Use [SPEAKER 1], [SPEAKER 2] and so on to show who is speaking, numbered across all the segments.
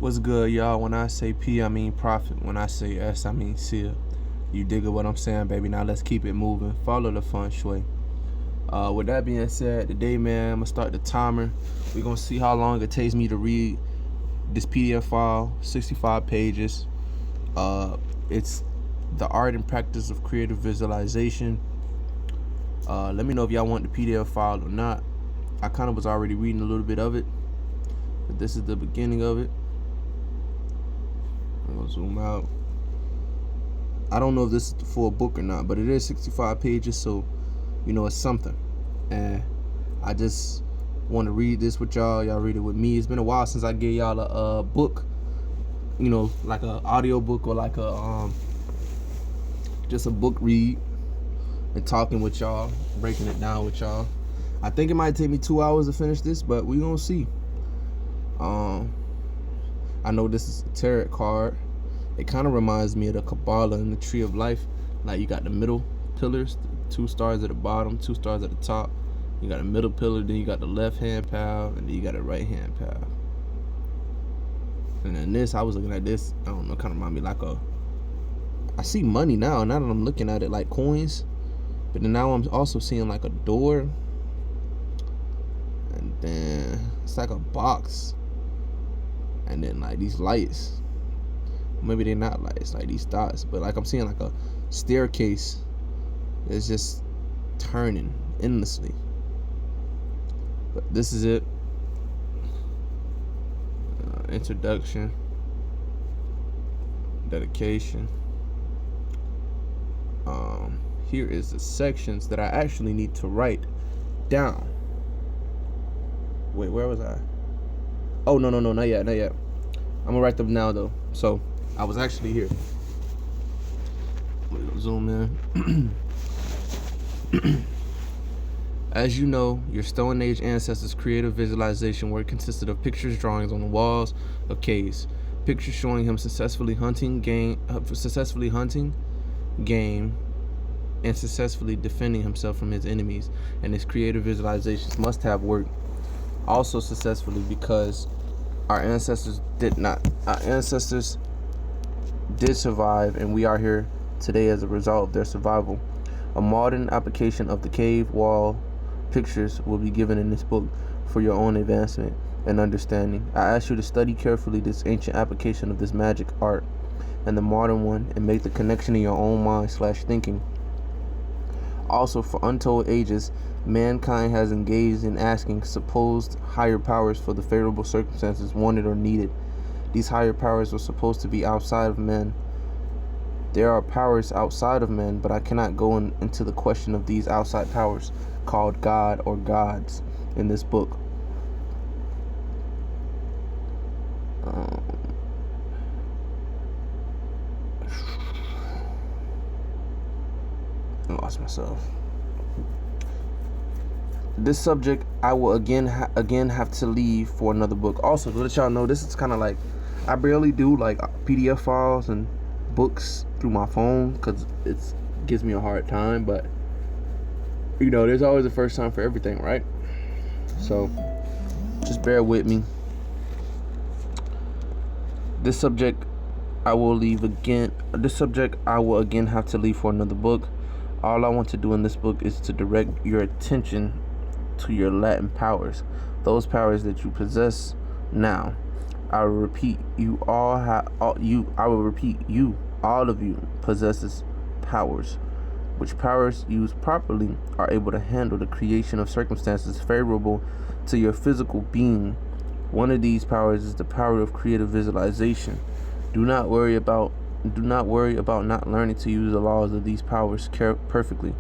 [SPEAKER 1] What's good, y'all? When I say P, I mean profit. When I say S, I mean seal. You dig what I'm saying, baby? Now let's keep it moving. Follow the feng shui. With that being said, today, man, I'm gonna start the timer. We're gonna see how long it takes me to read this PDF file, 65 pages. It's the art and practice of creative visualization. Let me know if y'all want the PDF file or not. I kind of was already reading a little bit of it, but this is the beginning of it. I'm gonna zoom out. I don't know if this is the full book or not, but it is 65 pages, so you know it's something. And I just want to read this with y'all. Y'all read it with me. It's been a while since I gave y'all a book, you know, like a audiobook or like a just a book read and talking with y'all, breaking it down with y'all. I think it might take me 2 hours to finish this, but we gonna see. I know this is a tarot card. It kind of reminds me of the Kabbalah and the Tree of Life. Like you got the middle pillars, 2 stars at the bottom, 2 stars at the top. You got a middle pillar, then you got the left hand pal, and then you got a right hand pal. And then this, I was looking at this, I don't know, kind of remind me like I see money now that I'm looking at it, like coins. But then now I'm also seeing like a door. And then it's like a box. And then like these lights, maybe they're not lights, like these dots, but like I'm seeing like a staircase that's just turning endlessly. But this is it. Introduction, dedication. Here is the sections that I actually need to write down. Wait, where was I? Oh, no, not yet. I'm gonna write them now though. So I was actually here. Zoom in. As you know, your Stone Age ancestors' creative visualization work consisted of pictures, drawings on the walls of caves, pictures showing him successfully hunting game, and successfully defending himself from his enemies. And his creative visualizations must have worked also successfully because our ancestors did not. Our ancestors did survive, and we are here today as a result of their survival. A modern application of the cave wall pictures will be given in this book for your own advancement and understanding. I ask you to study carefully this ancient application of this magic art and the modern one, and make the connection in your own mind/thinking. Also, for untold ages, mankind has engaged in asking supposed higher powers for the favorable circumstances wanted or needed. These higher powers were supposed to be outside of men. There are powers outside of men, but I cannot go into the question of these outside powers, called God or gods, in this book. I lost myself. This subject I will again have to leave for another book. Also, to let y'all know, this is kind of like, I barely do like PDF files and books through my phone because it gives me a hard time, but you know, there's always a first time for everything, right? So just bear with me. This subject I will again have to leave for another book. All I want to do in this book is to direct your attention to your latent powers, those powers that you possess now. I will repeat, all of you possesses powers, which powers used properly are able to handle the creation of circumstances favorable to your physical being. One of these powers is the power of creative visualization. Do not worry about not learning to use the laws of these powers perfectly.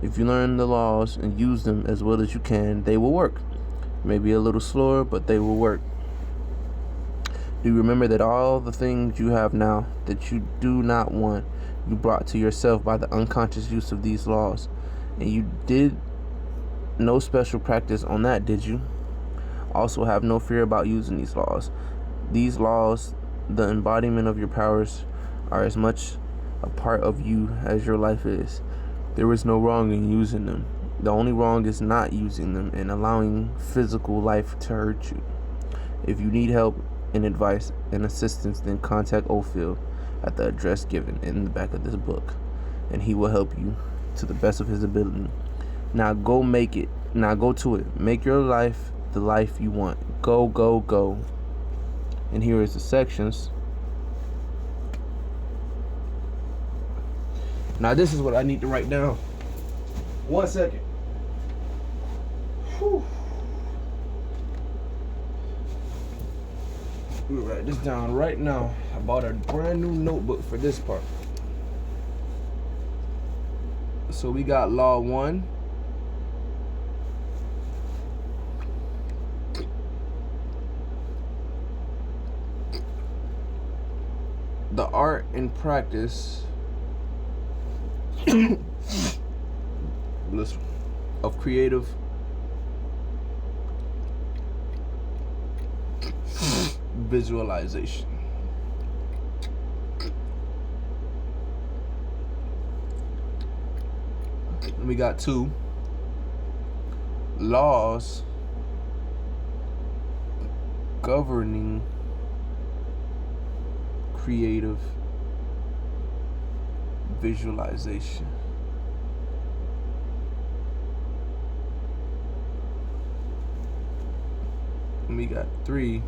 [SPEAKER 1] If you learn the laws and use them as well as you can, they will work. Maybe a little slower, but they will work. Do you remember that all the things you have now that you do not want, you brought to yourself by the unconscious use of these laws? And you did no special practice on that, did you? Also, have no fear about using these laws. These laws, the embodiment of your powers, are as much a part of you as your life is. There is no wrong in using them. The only wrong is not using them and allowing physical life to hurt you. If you need help and advice and assistance, then contact Ophil at the address given in the back of this book, and he will help you to the best of his ability. Now go make it. Now go to it. Make your life the life you want. Go, go, go. And here is the sections. Now this is what I need to write down. 1 second. Whew. We'll write this down right now. I bought a brand new notebook for this part. So we got Law 1. The art and practice of creative visualization. And we got 2 laws governing creative visualization. And we got 3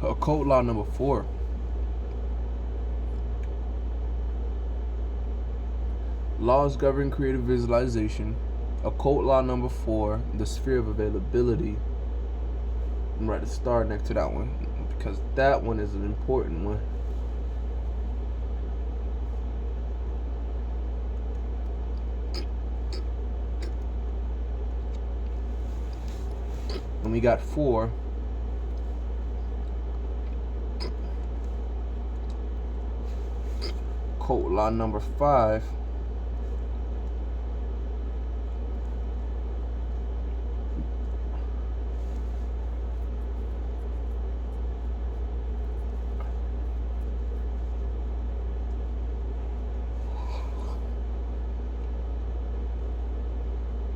[SPEAKER 1] occult law number 4. Laws governing creative visualization. Occult law number 4, the sphere of availability. I'm going to write a star next to that one because that one is an important one. And we got 4 occult law number 5.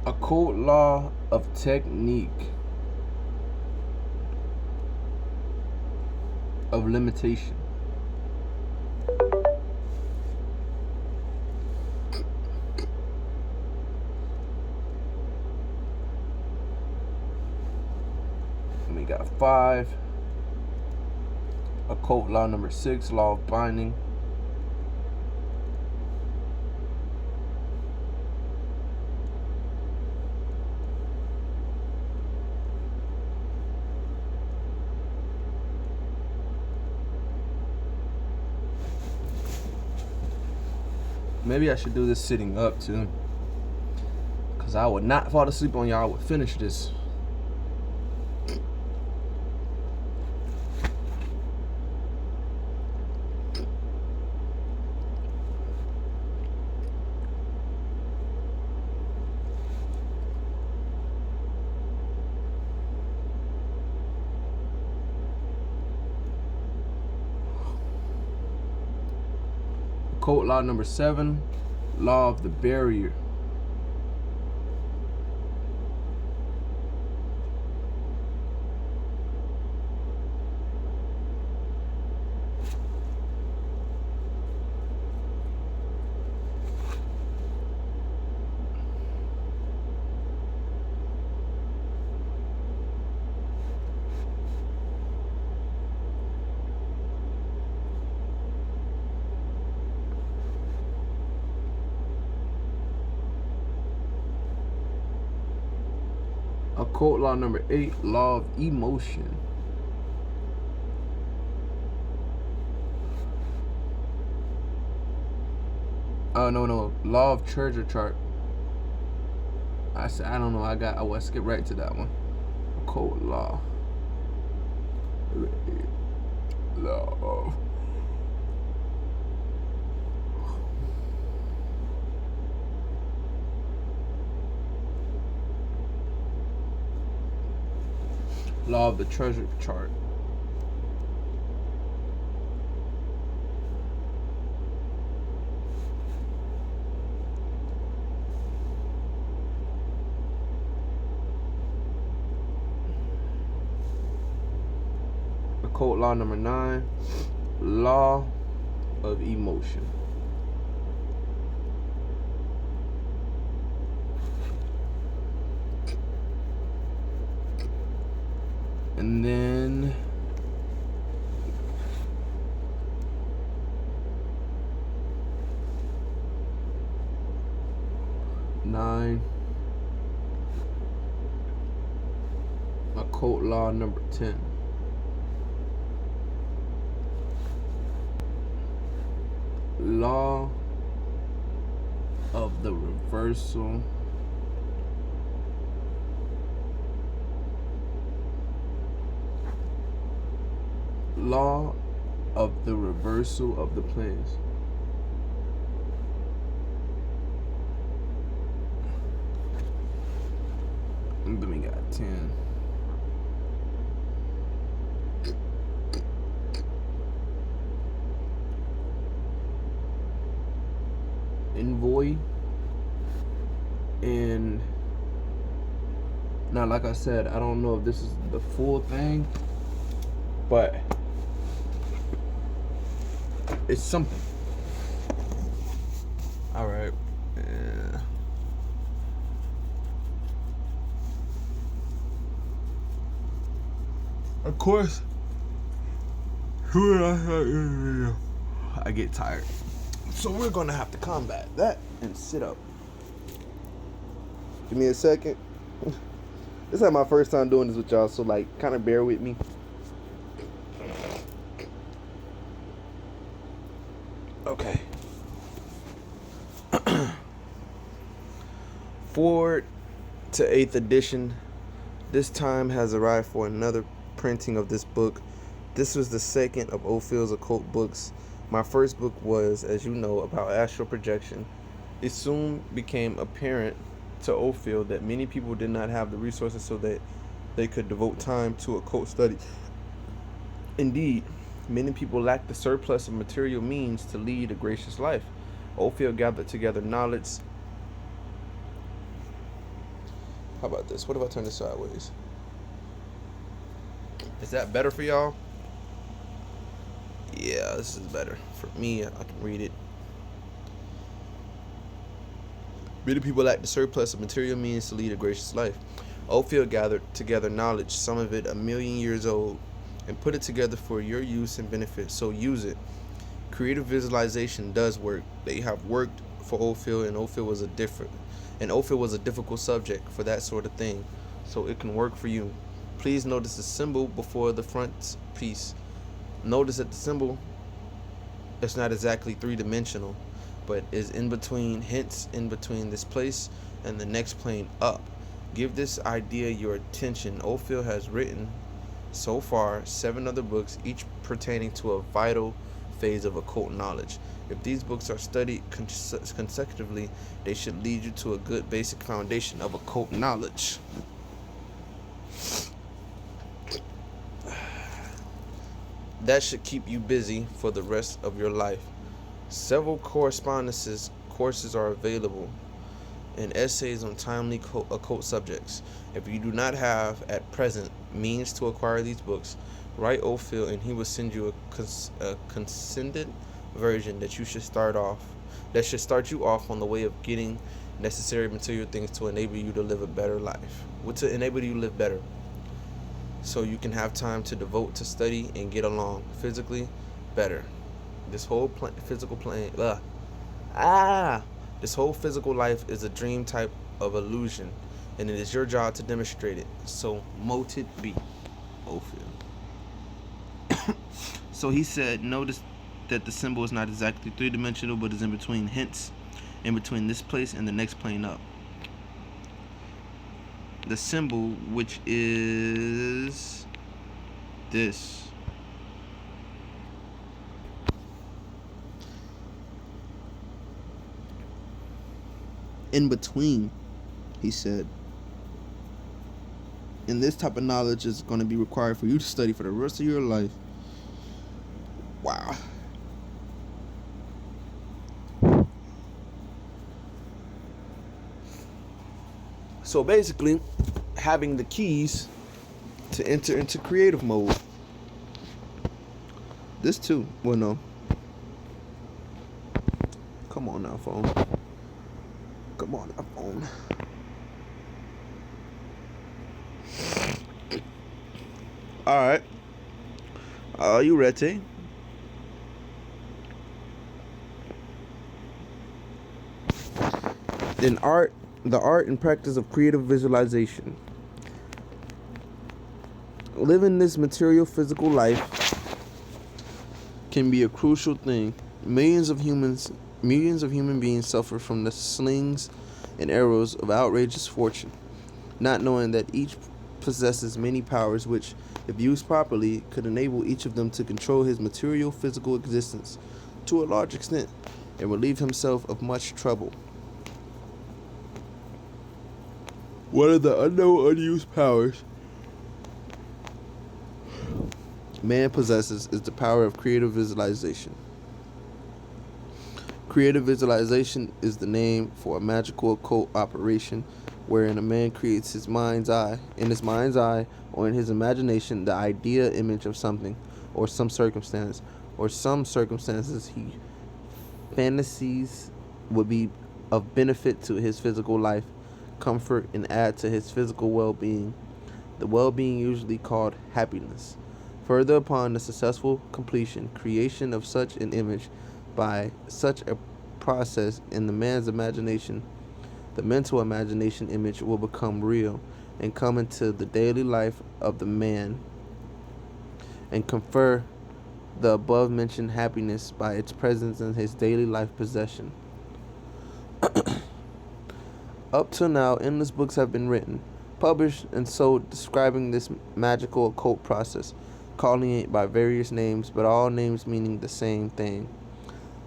[SPEAKER 1] Occult law of technique of limitation. And we got 5 occult law number 6, law of binding. Maybe I should do this sitting up too, because I would not fall asleep on y'all. I would finish this. Occult law number 7, law of the barrier. Occult law number 8, law of emotion. Oh no, law of treasure chart. I don't know. I will skip right to that one. Occult law. Law of law of the treasure chart. Occult law number 9, law of emotion. And then occult law number 10. Law of the reversal of the planes. And then we got 10. Envoy. And now, like I said, I don't know if this is the full thing, but it's something. All right. Yeah. Of course, I get tired. So we're gonna have to combat that and sit up. Give me a second. This is like my first time doing this with y'all, so like kind of bear with me. Okay. 4th to 8th edition. This time has arrived for another printing of this book. This was the second of Ophil's occult books. My first book was, as you know, about astral projection. It soon became apparent to Ophil that many people did not have the resources so that they could devote time to occult study. Indeed, many people lacked the surplus of material means to lead a gracious life. Ophil gathered together knowledge. How about this? What if I turn this sideways? Is that better for y'all? Yeah, this is better. For me, I can read it. Many people lack the surplus of material means to lead a gracious life. Ophil gathered together knowledge, some of it 1,000,000 years old, and put it together for your use and benefit, so use it. Creative visualization does work. They have worked for Ophil, and Ophil was a difficult subject for that sort of thing, so it can work for you. Please notice the symbol before the front piece. Notice that the symbol is not exactly three-dimensional, but is in between, hence in between this place and the next plane up. Give this idea your attention. Ophil has written so far 7 other books, each pertaining to a vital phase of occult knowledge. If these books are studied consecutively, they should lead you to a good basic foundation of occult knowledge. That should keep you busy for the rest of your life. Several courses are available, and essays on timely occult subjects. If you do not have at present means to acquire these books, write Ophil and he will send you a condensed version that should start you off on the way of getting necessary material things to enable you to live a better life. To enable you to live better, so you can have time to devote to study and get along physically better. This whole physical life is a dream type of illusion, and it is your job to demonstrate it. So mote it be, Ophil. So he said, notice that the symbol is not exactly three-dimensional, but is in between, hence in between this place and the next plane up. The symbol, which is this, in between, he said. And this type of knowledge is going to be required for you to study for the rest of your life. Wow. So basically, having the keys to enter into creative mode. This too. Well, no. Come on now, phone. Come on now, phone. All right. Are you ready? In art, the art and practice of creative visualization. Living this material physical life can be a crucial thing. Millions of human beings suffer from the slings and arrows of outrageous fortune, not knowing that each possesses many powers which, if used properly, could enable each of them to control his material physical existence to a large extent and relieve himself of much trouble. One of the unknown unused powers man possesses is the power of creative visualization. Creative visualization is the name for a magical occult operation wherein a man creates in his mind's eye or in his imagination the idea image of something or some circumstance or some circumstances he fantasies would be of benefit to his physical life, comfort, and add to his physical well-being. The well-being usually called happiness. Further, upon the successful creation of such an image by such a process in the man's imagination, the mental imagination image will become real and come into the daily life of the man and confer the above-mentioned happiness by its presence in his daily life possession. Up till now, endless books have been written, published, and sold describing this magical occult process, calling it by various names, but all names meaning the same thing.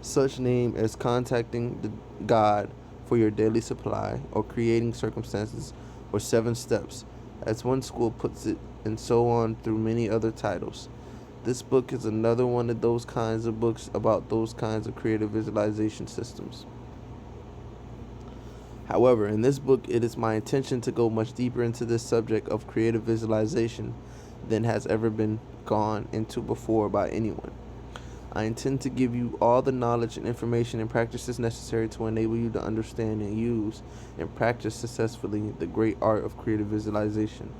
[SPEAKER 1] Such name as contacting the God for your daily supply, or creating circumstances, or 7 steps, as one school puts it, and so on through many other titles. This book is another one of those kinds of books about those kinds of creative visualization systems. However, in this book, it is my intention to go much deeper into this subject of creative visualization than has ever been gone into before by anyone. I intend to give you all the knowledge and information and practices necessary to enable you to understand and use and practice successfully the great art of creative visualization.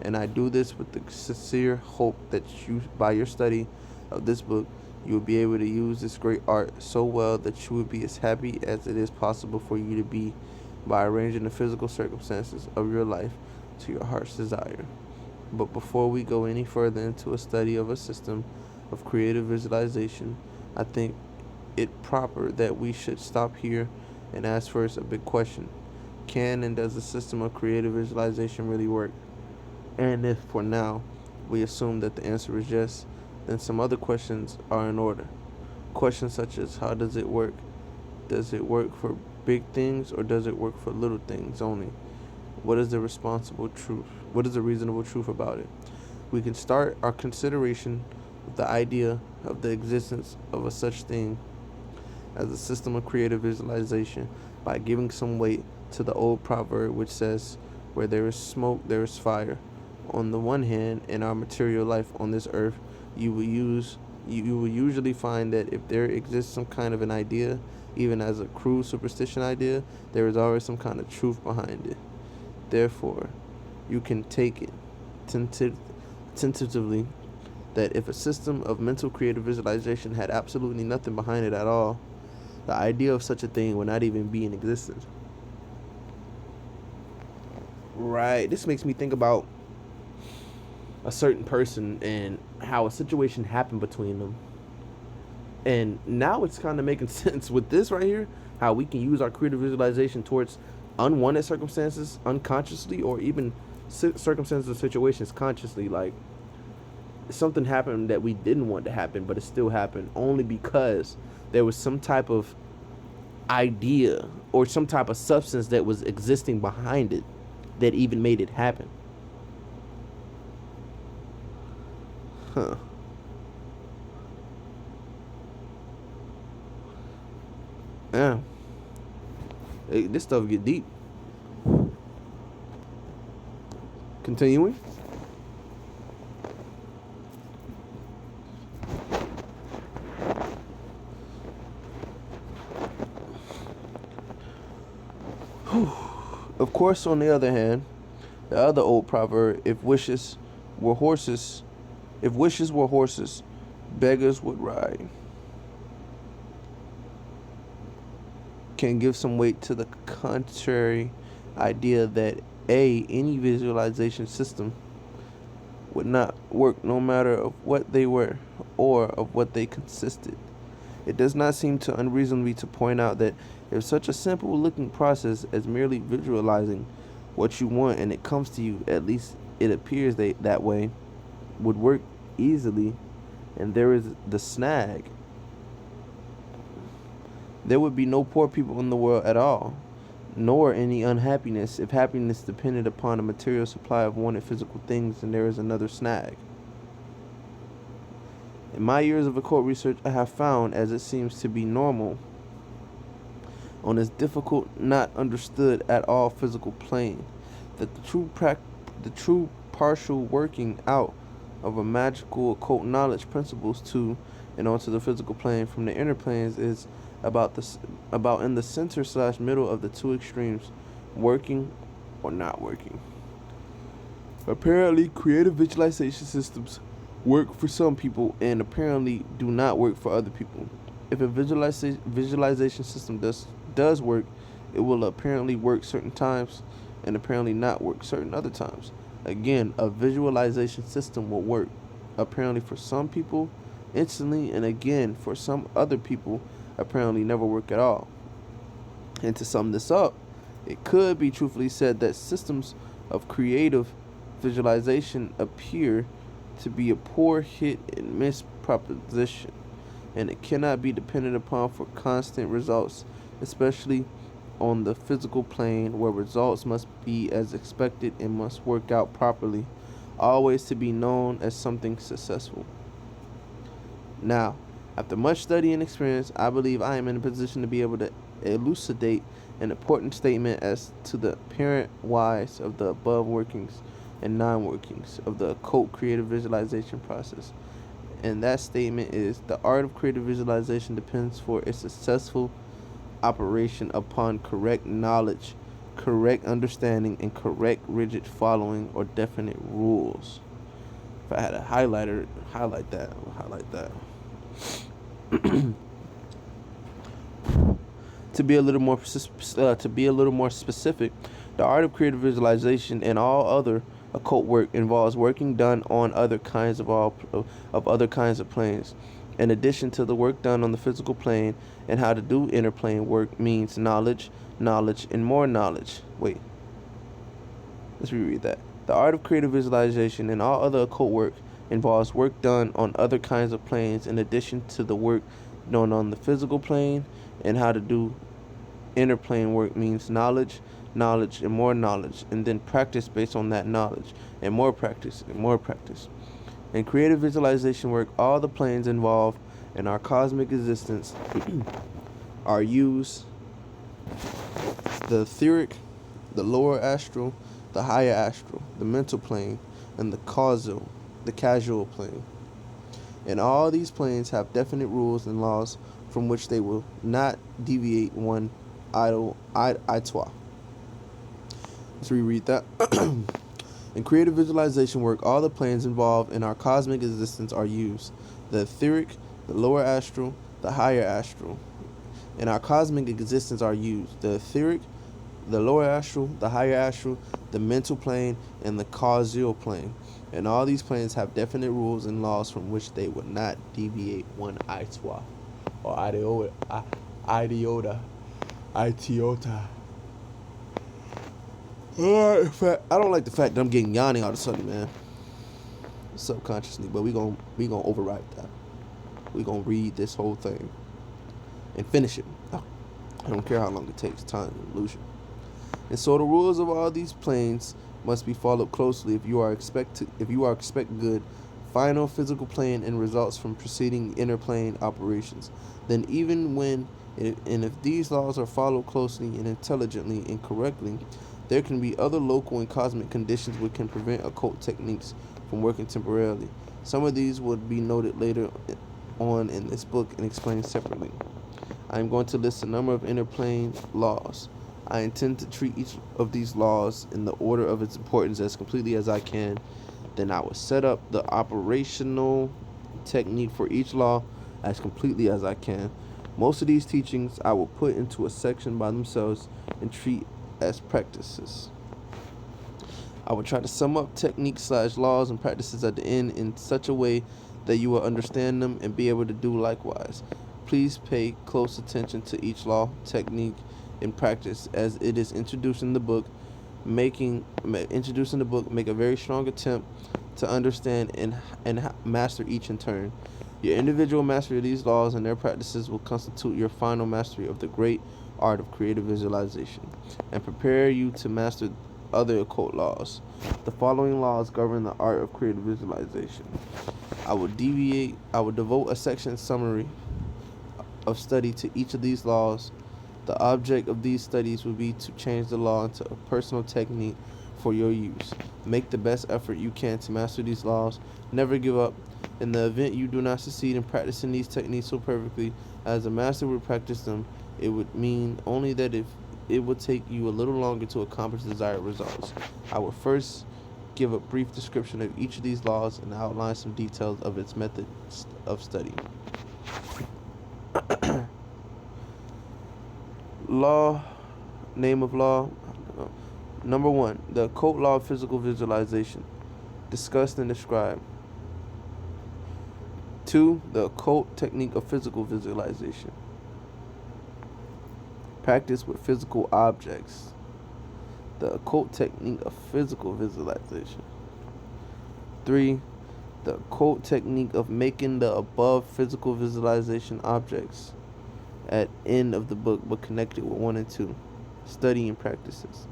[SPEAKER 1] And I do this with the sincere hope that you, by your study of this book, you will be able to use this great art so well that you will be as happy as it is possible for you to be by arranging the physical circumstances of your life to your heart's desire. But before we go any further into a study of a system of creative visualization, I think it proper that we should stop here and ask first a big question. Can and does the system of creative visualization really work? And if for now we assume that the answer is yes, then some other questions are in order. Questions such as, how does it work? Does it work for big things or does it work for little things only? What is the responsible truth? What is the reasonable truth about it? We can start our consideration with the idea of the existence of a such thing as a system of creative visualization by giving some weight to the old proverb which says, where there is smoke, there is fire. On the one hand, in our material life on this earth, you will usually find that if there exists some kind of an idea, even as a crude superstition idea, there is always some kind of truth behind it. Therefore, you can take it tentatively that if a system of mental creative visualization had absolutely nothing behind it at all, the idea of such a thing would not even be in existence. Right. This makes me think about a certain person and how a situation happened between them. And now it's kind of making sense with this right here, how we can use our creative visualization towards unwanted circumstances unconsciously, or even circumstances or situations consciously. Like, something happened that we didn't want to happen, but it still happened only because there was some type of idea or some type of substance that was existing behind it that even made it happen. Huh. Yeah. Hey, this stuff get deep. Continuing. Of course, on the other hand, the other old proverb, if wishes were horses, beggars would ride, can give some weight to the contrary idea that any visualization system would not work no matter of what they were or of what they consisted. It does not seem too unreasonable to point out that if such a simple looking process as merely visualizing what you want and it comes to you, at least it appears that way, would work easily, and there is the snag. There would be no poor people in the world at all, nor any unhappiness. If happiness depended upon a material supply of wanted physical things, and there is another snag. In my years of occult research, I have found, as it seems to be normal, on this difficult, not understood at all physical plane, that the true partial working out of a magical occult knowledge principles to and onto the physical plane from the inner planes is about in the center / middle of the two extremes, working or not working. Apparently, creative visualization systems work for some people and apparently do not work for other people. If a visualization system does work, it will apparently work certain times and apparently not work certain other times. Again, a visualization system will work apparently for some people instantly, and again for some other people apparently never work at all. And to sum this up, it could be truthfully said that systems of creative visualization appear to be a poor hit and miss proposition, and it cannot be depended upon for constant results, especially on the physical plane, where results must be as expected and must work out properly, always to be known as something successful. Now, after much study and experience, I believe I am in a position to be able to elucidate an important statement as to the apparent whys of the above workings and non-workings of the occult creative visualization process. And that statement is: the art of creative visualization depends for its successful operation upon correct knowledge, correct understanding, and correct rigid following or definite rules. If I had a highlighter, highlight that. To be a little more specific, the art of creative visualization and all other occult work involves working done on other kinds of planes. In addition to the work done on the physical plane, and how to do interplane work means knowledge, and more knowledge. Wait, let's reread that. The art of creative visualization and all other occult work involves work done on other kinds of planes in addition to the work done on the physical plane, and how to do interplane work means knowledge, and more knowledge, and then practice based on that knowledge, and more practice, In creative visualization work, all the planes involved in our cosmic existence are used: the etheric, the lower astral, the higher astral, the mental plane, and the casual plane. And all these planes have definite rules and laws from which they will not deviate one iota. Let's reread that. In creative visualization work, all the planes involved in our cosmic existence are used: the etheric, the lower astral, the higher astral. In our cosmic existence are used: the etheric, the lower astral, the higher astral, the mental plane, and the causal plane. And all these planes have definite rules and laws from which they would not deviate one iota or idiota. I don't like the fact that I'm getting yawning all of a sudden, man. Subconsciously, but we gonna override that. We gonna read this whole thing and finish it. I don't care how long it takes. Time is illusion. And so the rules of all these planes must be followed closely if you are expect good final physical plane and results from preceding interplane operations. Then even when and if these laws are followed closely and intelligently and correctly, there can be other local and cosmic conditions which can prevent occult techniques from working temporarily. Some of these would be noted later on in this book and explained separately. I am going to list a number of interplane laws. I intend to treat each of these laws in the order of its importance as completely as I can. Then I will set up the operational technique for each law as completely as I can. Most of these teachings I will put into a section by themselves and treat as practices. I will try to sum up techniques/laws and practices at the end in such a way that you will understand them and be able to do likewise. Please pay close attention to each law, technique, and practice as it is introduced in the book. Make a very strong attempt to understand and master each in turn. Your individual mastery of these laws and their practices will constitute your final mastery of the great art of creative visualization and prepare you to master other occult laws. The following laws govern the art of creative visualization. I will devote a section summary of study to each of these laws. The object of these studies will be to change the law into a personal technique for your use. Make the best effort you can to master these laws. Never give up. In the event you do not succeed in practicing these techniques so perfectly as a master would practice them, it would mean only that if it would take you a little longer to accomplish desired results. I will first give a brief description of each of these laws and outline some details of its methods of study. Name of law. Number 1, the occult law of physical visualization. Discussed and described. 2, the occult technique of physical visualization. Practice with physical objects. The occult technique of physical visualization. 3, the occult technique of making the above physical visualization objects at end of the book but connected with 1 and 2. Study and practices.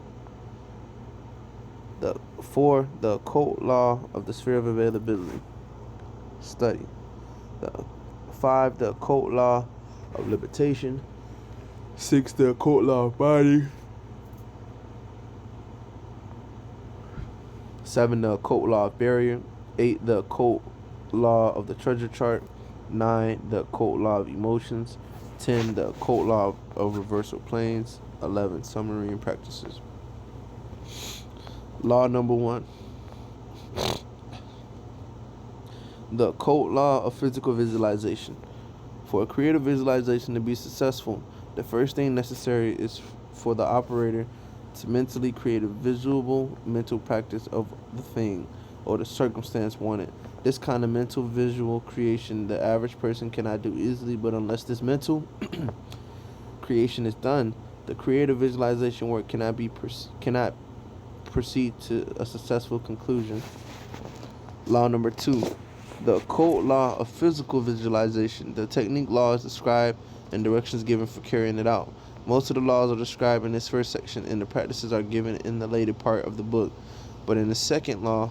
[SPEAKER 1] 4, the occult law of the sphere of availability. Study. 5, the occult law of limitation. 6, the occult law of body. 7, the occult law of barrier. 8, the occult law of the treasure chart. 9, the occult law of emotions. 10, the occult law of reversal planes. 11, summary and practices. Law number 1. The occult law of physical visualization. For a creative visualization to be successful, the first thing necessary is for the operator to mentally create a visual mental practice of the thing or the circumstance wanted. This kind of mental visual creation the average person cannot do easily, but unless this mental creation is done, the creative visualization work cannot proceed to a successful conclusion. Law number 2. The occult law of physical visualization. The technique law is described and directions given for carrying it out. Most of the laws are described in this first section and the practices are given in the later part of the book. But in this second law's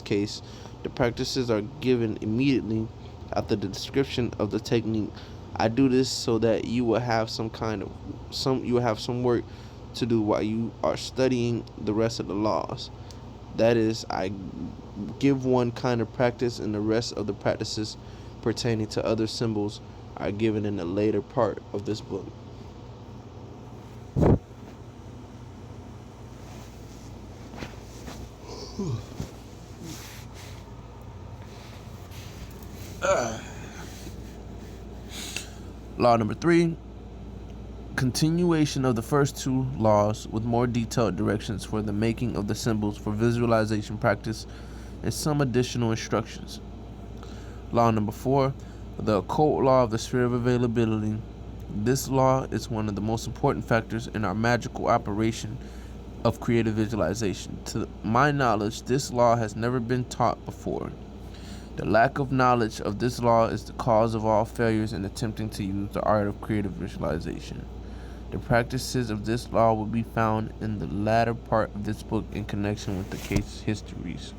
[SPEAKER 1] case, the practices are given immediately after the description of the technique. I do this so that you will have some work to do while you are studying the rest of the laws. That is, I give one kind of practice and the rest of the practices pertaining to other symbols are given in the later part of this book. Law number 3. Continuation of the first 2 laws with more detailed directions for the making of the symbols for visualization practice and some additional instructions. Law number 4. The occult law of the sphere of availability. This law is one of the most important factors in our magical operation of creative visualization. To my knowledge, this law has never been taught before. The lack of knowledge of this law is the cause of all failures in attempting to use the art of creative visualization. The practices of this law will be found in the latter part of this book in connection with the case histories.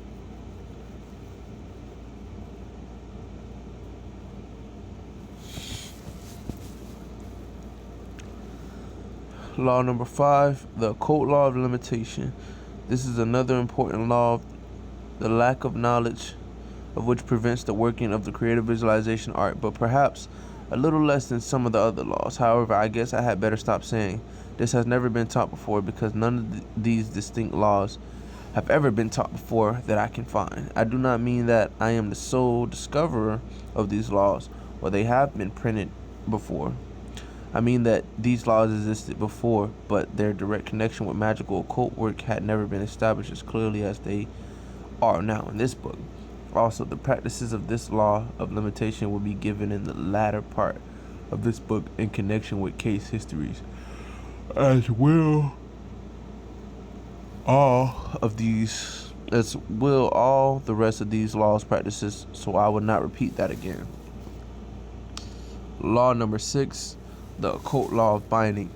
[SPEAKER 1] Law number 5, the occult law of limitation. This is another important law, the lack of knowledge of which prevents the working of the creative visualization art, but perhaps a little less than some of the other laws. However, I guess I had better stop saying this has never been taught before, because none of these distinct laws have ever been taught before that I can find. I do not mean that I am the sole discoverer of these laws, or they have been printed before. I mean that these laws existed before, but their direct connection with magical occult work had never been established as clearly as they are now in this book. Also, the practices of this law of limitation will be given in the latter part of this book in connection with case histories, as will all the rest of these laws practices, so I will not repeat that again. Law number 6, the occult law of binding.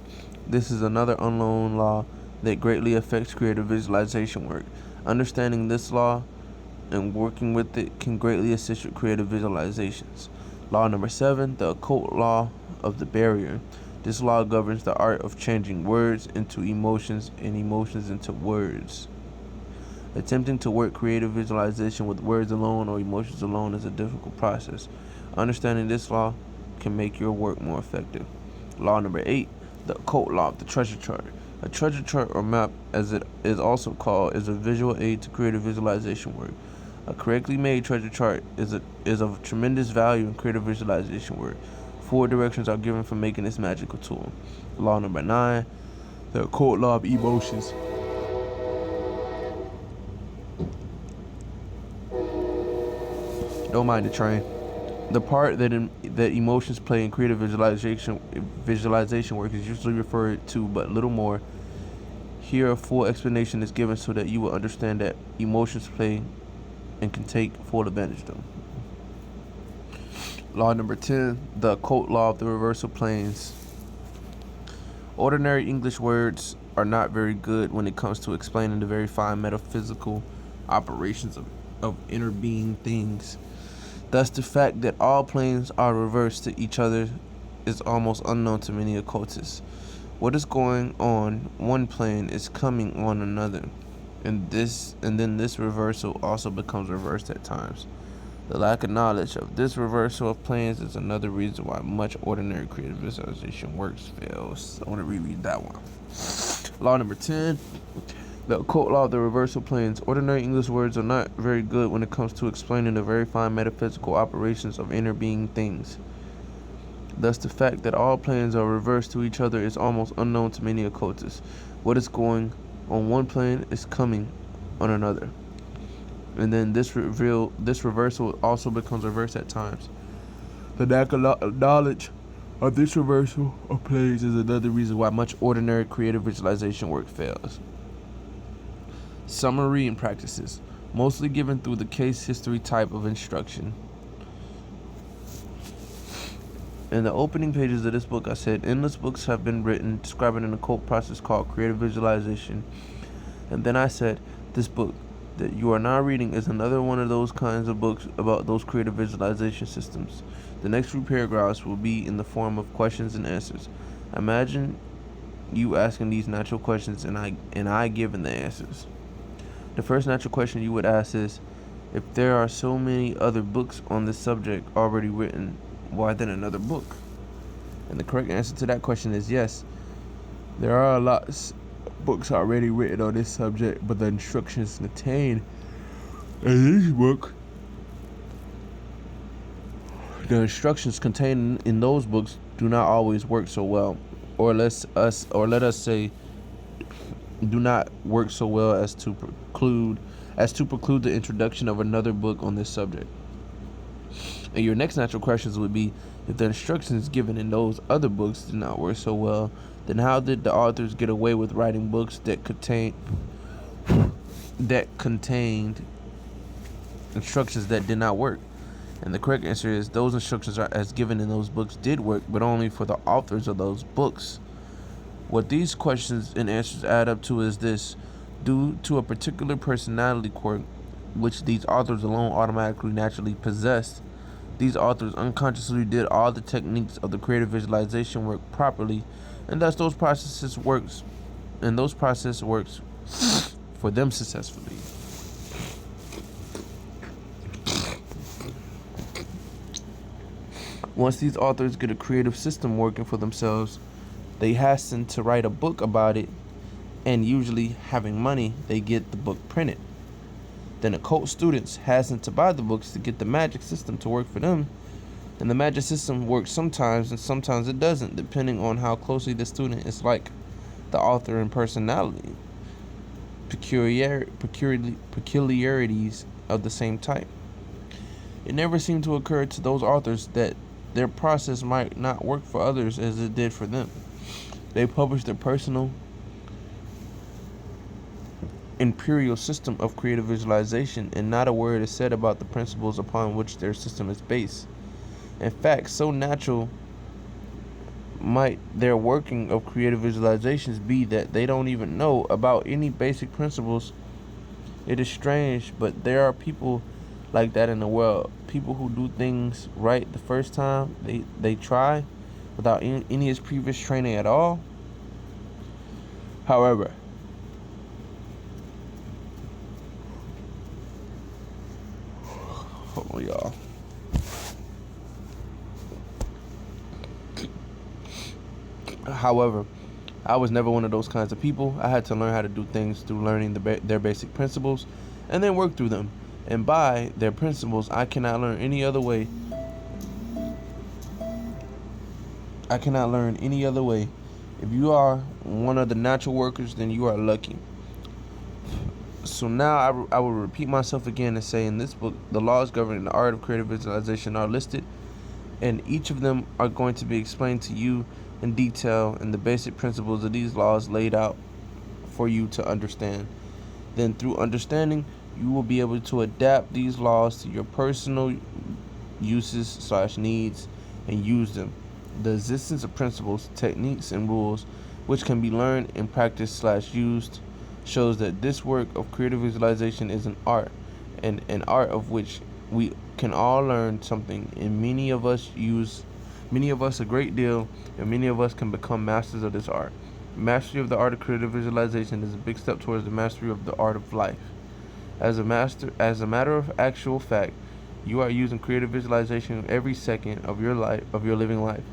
[SPEAKER 1] This is another unknown law that greatly affects creative visualization work. Understanding this law and working with it can greatly assist with creative visualizations. Law number 7, the occult law of the barrier. This law governs the art of changing words into emotions and emotions into words. Attempting to work creative visualization with words alone or emotions alone is a difficult process. Understanding this law can make your work more effective. Law number 8, the occult law of the treasure chart. A treasure chart, or map as it is also called, is a visual aid to creative visualization work. A correctly made treasure chart is of tremendous value in creative visualization work. 4 directions are given for making this magical tool. Law number 9, the occult law of emotions. Don't mind the train. The part that emotions play in creative visualization work is usually referred to but little more. Here a full explanation is given so that you will understand that emotions play and can take full advantage of them. Law number 10, the occult law of the reversal planes. Ordinary English words are not very good when it comes to explaining the very fine metaphysical operations of inner being things. Thus, the fact that all planes are reversed to each other is almost unknown to many occultists. What is going on one plane is coming on another, and then this reversal also becomes reversed at times. The lack of knowledge of this reversal of planes is another reason why much ordinary creative visualization works fails. I want to reread that one. Law number 10. The occult law of the reversal planes. Ordinary English words are not very good when it comes to explaining the very fine metaphysical operations of inner being things. Thus, the fact that all planes are reversed to each other is almost unknown to many occultists. What is going on one plane is coming on another. And then this reversal also becomes reversed at times. The lack of knowledge of this reversal of planes is another reason why much ordinary creative visualization work fails. Summary and practices, mostly given through the case history type of instruction. In the opening pages of this book, I said endless books have been written describing an occult process called creative visualization. And then I said this book that you are now reading is another one of those kinds of books about those creative visualization systems. The next few paragraphs will be in the form of questions and answers. Imagine you asking these natural questions and I giving the answers. The first natural question you would ask is, if there are so many other books on this subject already written, why then another book? And the correct answer to that question is yes. There are a lot of books already written on this subject, but the instructions contained in this book, the instructions contained in those books do not always work so well, or let us say do not work so well as to preclude the introduction of another book on this subject. And your next natural questions would be, if the instructions given in those other books did not work so well, then how did the authors get away with writing books that contained instructions that did not work? And the correct answer is those instructions as given in those books did work, but only for the authors of those books. What these questions and answers add up to is this: due to a particular personality quirk, which these authors alone automatically naturally possessed, these authors unconsciously did all the techniques of the creative visualization work properly, and thus those processes works for them successfully. Once these authors get a creative system working for themselves, they hasten to write a book about it, and usually having money, they get the book printed. Then occult students hasten to buy the books to get the magic system to work for them, and the magic system works sometimes and sometimes it doesn't, depending on how closely the student is like the author in personality. Peculiarities of the same type. It never seemed to occur to those authors that their process might not work for others as it did for them. They published their personal imperial system of creative visualization, and not a word is said about the principles upon which their system is based. In fact, so natural might their working of creative visualizations be that they don't even know about any basic principles. It is strange, but there are people like that in the world. People who do things right the first time they try without any previous training at all. However, hold on, y'all. However, I was never one of those kinds of people. I had to learn how to do things through learning their basic principles and then work through them. And by their principles, I cannot learn any other way. I cannot learn any other way. If you are one of the natural workers, then you are lucky. So now I will repeat myself again and say, in this book, the laws governing the art of creative visualization are listed, and each of them are going to be explained to you in detail, and the basic principles of these laws laid out for you to understand. Then through understanding, you will be able to adapt these laws to your personal uses/needs and use them. The existence of principles, techniques, and rules which can be learned and practiced/used shows that this work of creative visualization is an art, and an art of which we can all learn something, and many of us a great deal, and many of us can become masters of this art. Mastery of the art of creative visualization is a big step towards the mastery of the art of life. As a matter of actual fact, you are using creative visualization every second of your living life.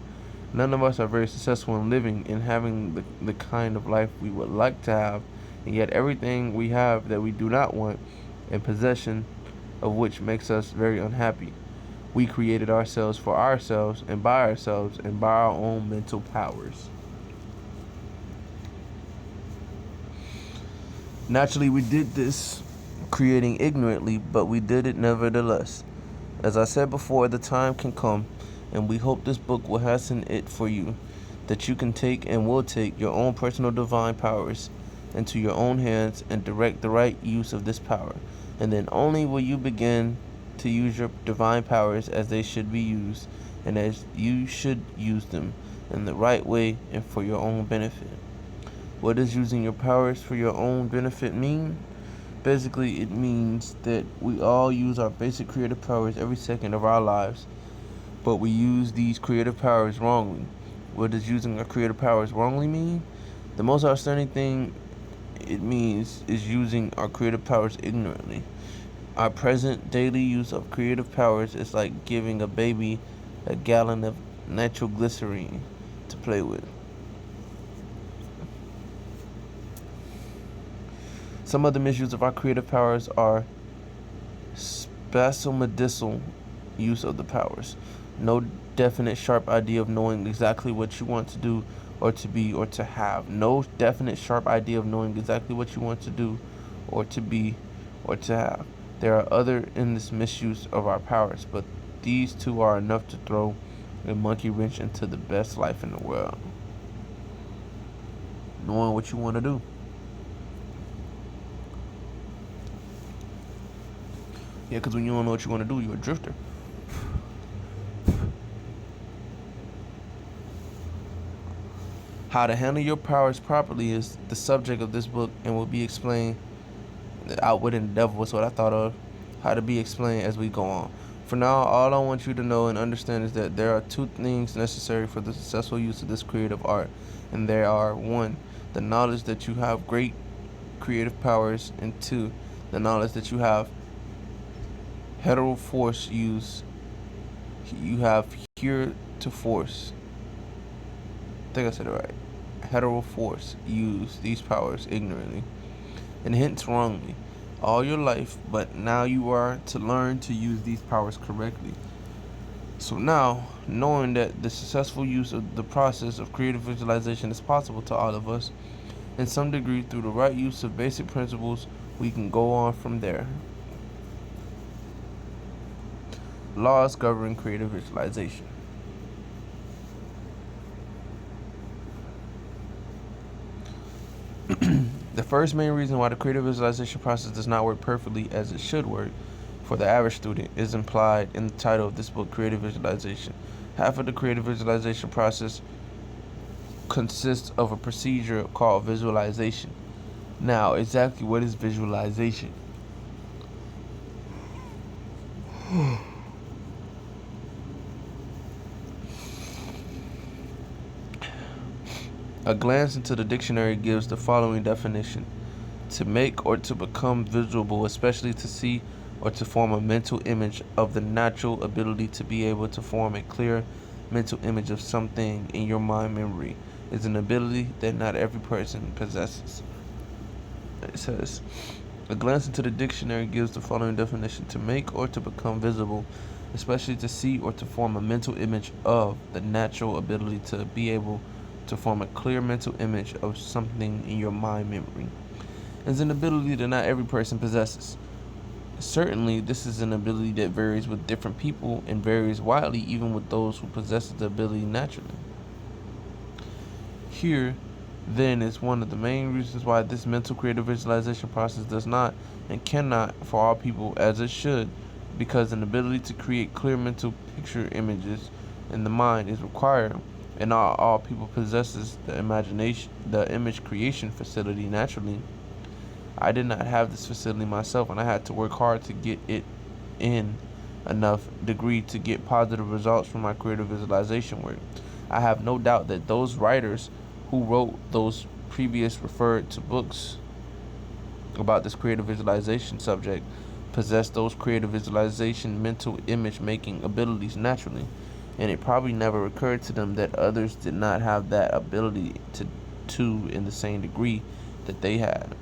[SPEAKER 1] None of us are very successful in living and having the kind of life we would like to have, and yet everything we have that we do not want, in possession of which makes us very unhappy. We created ourselves for ourselves and by our own mental powers. Naturally, we did this creating ignorantly, but we did it nevertheless. As I said before, the time can come, and we hope this book will hasten it for you, that you can take and will take your own personal divine powers into your own hands and direct the right use of this power, and then only will you begin to use your divine powers as they should be used, and as you should use them in the right way and for your own benefit. What does using your powers for your own benefit mean? Basically, it means that we all use our basic creative powers every second of our lives, but we use these creative powers wrongly. What does using our creative powers wrongly mean? The most outstanding thing it means is using our creative powers ignorantly. Our present daily use of creative powers is like giving a baby a gallon of nitroglycerine to play with. Some of the misuse of our creative powers are spasmodial use of the powers. No definite sharp idea of knowing exactly what you want to do or to be or to have. No definite sharp idea of knowing exactly what you want to do or to be or to have. There are other in this misuse of our powers, but these two are enough to throw a monkey wrench into the best life in the world. Knowing what you want to do. Yeah, because when you don't know what you want to do, you're a drifter. How to handle your powers properly is the subject of this book and will be explained. Outwitting the devil was what I thought of. How to be explained as we go on. For now, all I want you to know and understand is that there are two things necessary for the successful use of this creative art. And they are: 1, the knowledge that you have great creative powers, and 2, the knowledge that you have hetero force use. You have appear to force, I think I said it right, hetero force use these powers ignorantly, and hence wrongly, all your life, but now you are to learn to use these powers correctly. So now, knowing that the successful use of the process of creative visualization is possible to all of us, in some degree through the right use of basic principles, we can go on from there. Laws governing creative visualization. The first main reason why the creative visualization process does not work perfectly as it should work for the average student is implied in the title of this book, Creative Visualization. Half of the creative visualization process consists of a procedure called visualization. Now, exactly what is visualization? A glance into the dictionary gives the following definition: to make or to become visible, especially to see or to form a mental image of the natural ability to be able to form a clear mental image of something in your mind memory, is an ability that not every person possesses. It says, a glance into the dictionary gives the following definition: to make or to become visible, especially to see or to form a mental image of the natural ability to be able to form a clear mental image of something in your mind memory, is an ability that not every person possesses. Certainly, this is an ability that varies with different people and varies widely even with those who possess the ability naturally. Here, then, is one of the main reasons why this mental creative visualization process does not and cannot for all people as it should, because an ability to create clear mental picture images in the mind is required, and not all people possesses the image creation facility naturally. I did not have this facility myself, and I had to work hard to get it in enough degree to get positive results from my creative visualization work. I have no doubt that those writers who wrote those previous referred to books about this creative visualization subject possess those creative visualization mental image making abilities naturally, and it probably never occurred to them that others did not have that ability to in the same degree that they had.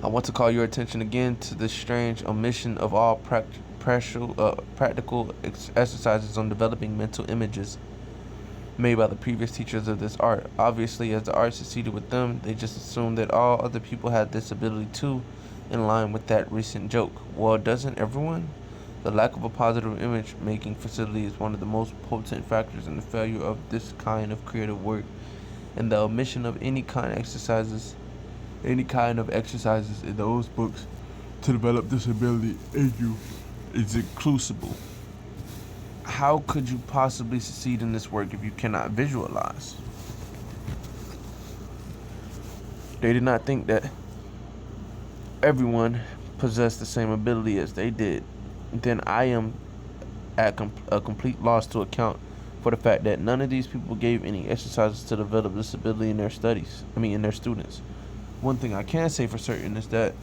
[SPEAKER 1] I want to call your attention again to the strange omission of all practical exercises on developing mental images made by the previous teachers of this art. Obviously, as the art succeeded with them, they just assumed that all other people had this ability too, in line with that recent joke. Well, doesn't everyone? The lack of a positive image making facility is one of the most potent factors in the failure of this kind of creative work, and the omission of any kind of exercises in those books to develop this ability in you is inclusible. How could you possibly succeed in this work if you cannot visualize? They did not think that everyone possessed the same ability as they did. Then I am at a complete loss to account for the fact that none of these people gave any exercises to develop this ability in their in their students. One thing I can say for certain is that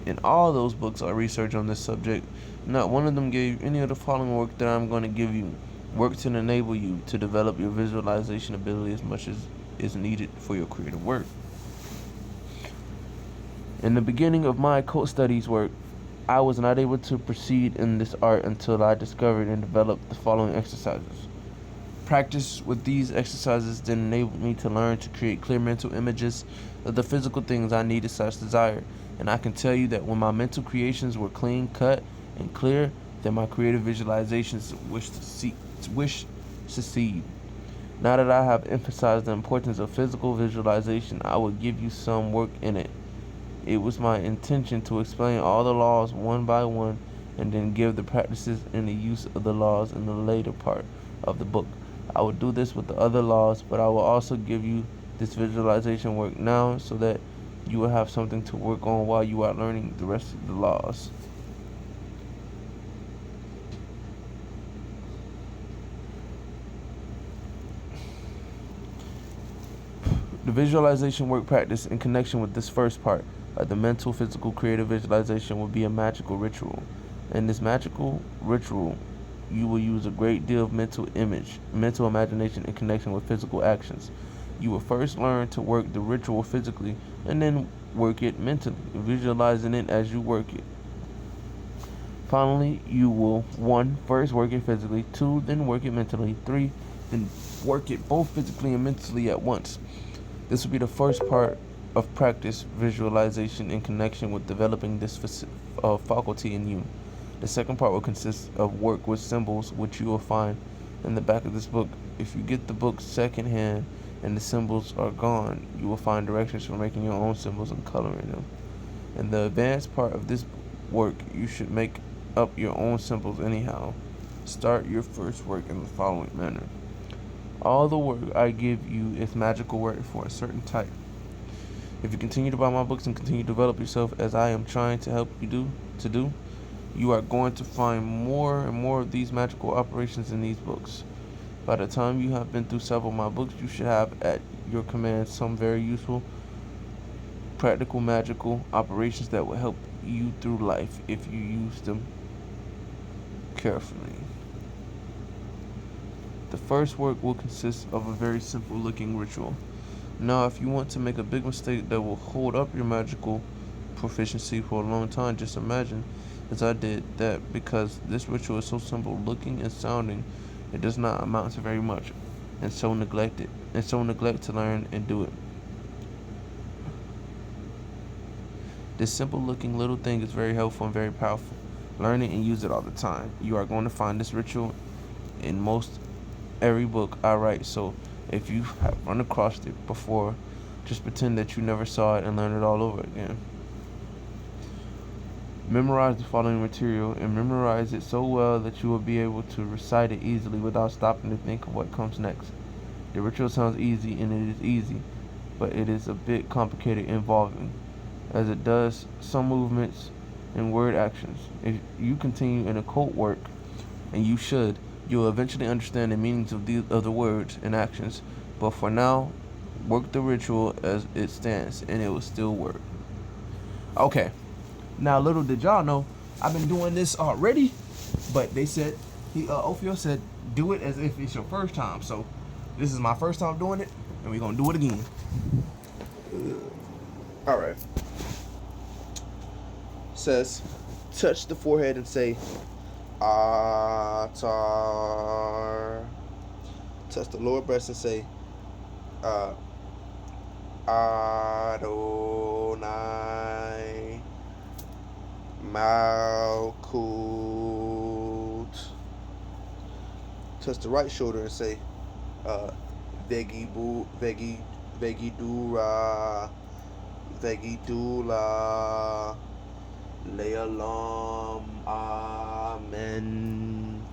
[SPEAKER 1] in all those books I researched on this subject, not one of them gave any of the following work that I'm going to give you. Work to enable you to develop your visualization ability as much as is needed for your creative work. In the beginning of my code studies work, I was not able to proceed in this art until I discovered and developed the following exercises. Practice with these exercises then enabled me to learn to create clear mental images of the physical things I needed such desire. And I can tell you that when my mental creations were clean cut and clear, then my creative visualizations succeed. Now that I have emphasized the importance of physical visualization, I will give you some work in it. It was my intention to explain all the laws one by one and then give the practices and the use of the laws in the later part of the book. I will do this with the other laws, but I will also give you this visualization work now so that you will have something to work on while you are learning the rest of the laws. The visualization work practice in connection with this first part of the mental, physical, creative visualization will be a magical ritual. And this magical ritual You will use a great deal of mental imagination in connection with physical actions. You will first learn to work the ritual physically and then work it mentally, visualizing it as you work it. Finally, you will 1. First work it physically, 2. Then work it mentally, 3. Then work it both physically and mentally at once. This will be the first part of practice visualization in connection with developing this faculty in you. The second part will consist of work with symbols, which you will find in the back of this book. If you get the book secondhand and the symbols are gone, you will find directions for making your own symbols and coloring them. In the advanced part of this work, you should make up your own symbols anyhow. Start your first work in the following manner. All the work I give you is magical work for a certain type. If you continue to buy my books and continue to develop yourself as I am trying to help you do, you are going to find more and more of these magical operations in these books. By the time you have been through several of my books, you should have at your command some very useful, practical, magical operations that will help you through life if you use them carefully. The first work will consist of a very simple looking ritual. Now, if you want to make a big mistake that will hold up your magical proficiency for a long time, just imagine, as I did, that because this ritual is so simple looking and sounding, it does not amount to very much, and so neglect to learn and do it. This simple looking little thing is very helpful and very powerful. Learn it and use it all the time. You are going to find this ritual in most every book I write, so if you have run across it before, just pretend that you never saw it and learn it all over again. Memorize the following material and memorize it so well that you will be able to recite it easily without stopping to think of what comes next. The ritual sounds easy, and it is easy, but it is a bit complicated and involving, as it does some movements and word actions. If you continue in occult work, and you should, you will eventually understand the meanings of the words and actions, but for now, work the ritual as it stands, and it will still work. Okay, now little did y'all know, I've been doing this already, but they said, Ophio said, do it as if it's your first time, so this is my first time doing it, and we're gonna do it again. Alright. Says, touch the forehead and say, Atar. Touch the lower breast and say, Adonai Malkut. Touch the right shoulder and say, Vegidula, Le'olam, Amen.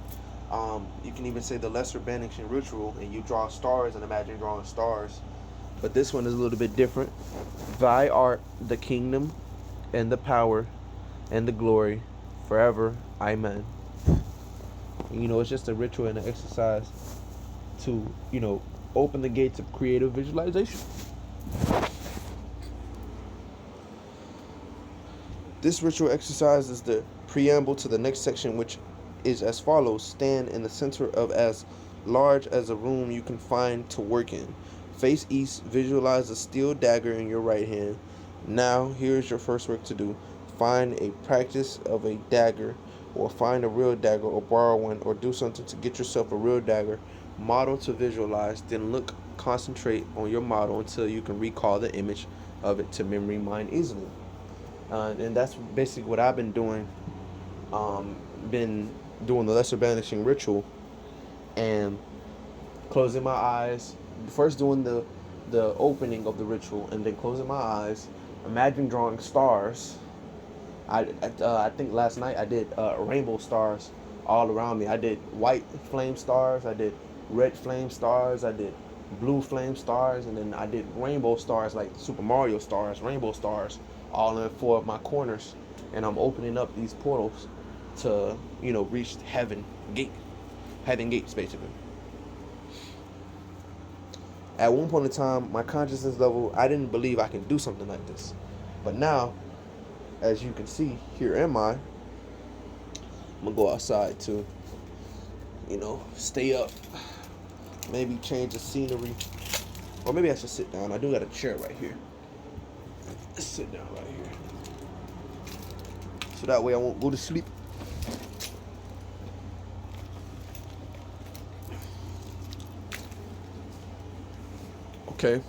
[SPEAKER 1] You can even say the lesser banishing ritual, and you draw stars and imagine drawing stars. But this one is a little bit different. Thy art the kingdom and the power and the glory forever. Amen. And, it's just a ritual and an exercise to, open the gates of creative visualization. This ritual exercise is the preamble to the next section, which is as follows. Stand in the center of as large as a room you can find to work in. Face east, visualize a steel dagger in your right hand. Now, here's your first work to do. Find a practice of a dagger, or find a real dagger, or borrow one, or do something to get yourself a real dagger. Model to visualize, then concentrate on your model until you can recall the image of it to memory mind easily. And that's basically what I've been doing. Been doing the lesser banishing ritual and closing my eyes. First doing the opening of the ritual, and then closing my eyes. Imagine drawing stars. I think last night I did rainbow stars all around me. I did white flame stars. I did red flame stars. I did blue flame stars, and then I did rainbow stars, like Super Mario stars, rainbow stars, all in 4 of my corners. And I'm opening up these portals to, reach heaven gates, basically. At one point in time, my consciousness level, I didn't believe I could do something like this. But now, as you can see, here am I. I'm going to go outside too. you know, stay up. Maybe change the scenery. Or maybe I should sit down. I do got a chair right here. Let's sit down right here. So that way I won't go to sleep. Okay.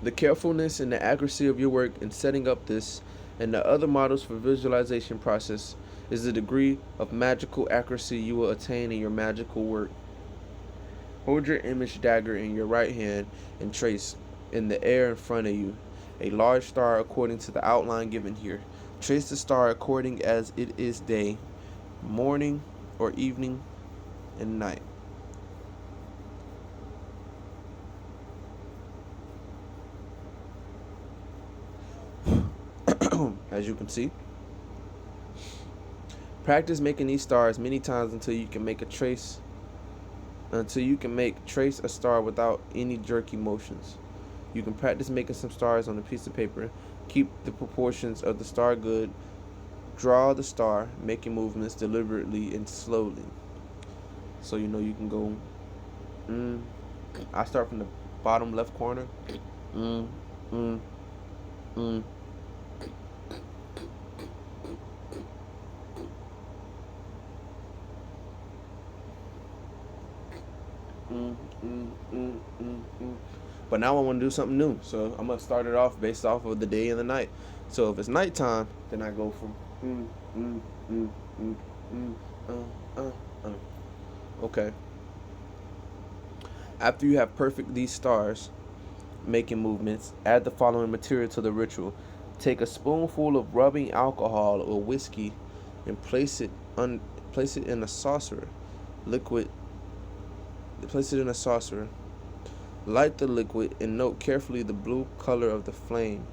[SPEAKER 1] The carefulness and the accuracy of your work in setting up this and the other models for visualization process is the degree of magical accuracy you will attain in your magical work. Hold your image dagger in your right hand and trace in the air in front of you a large star according to the outline given here. Trace the star according as it is day, morning, or evening, and night. As you can see, practice making these stars many times until you can make trace a star without any jerky motions. You can practice making some stars on a piece of paper. Keep the proportions of the star good. Draw the star, making movements deliberately and slowly. So you know you can go. I start from the bottom left corner. But now I want to do something new, so I'm gonna start it off based off of the day and the night. So if it's nighttime, then I go from Okay. After you have perfect these stars making movements, add the following material to the ritual. Take a spoonful of rubbing alcohol or whiskey and place it in a saucer. Place it in a saucer. Light the liquid and note carefully the blue color of the flame.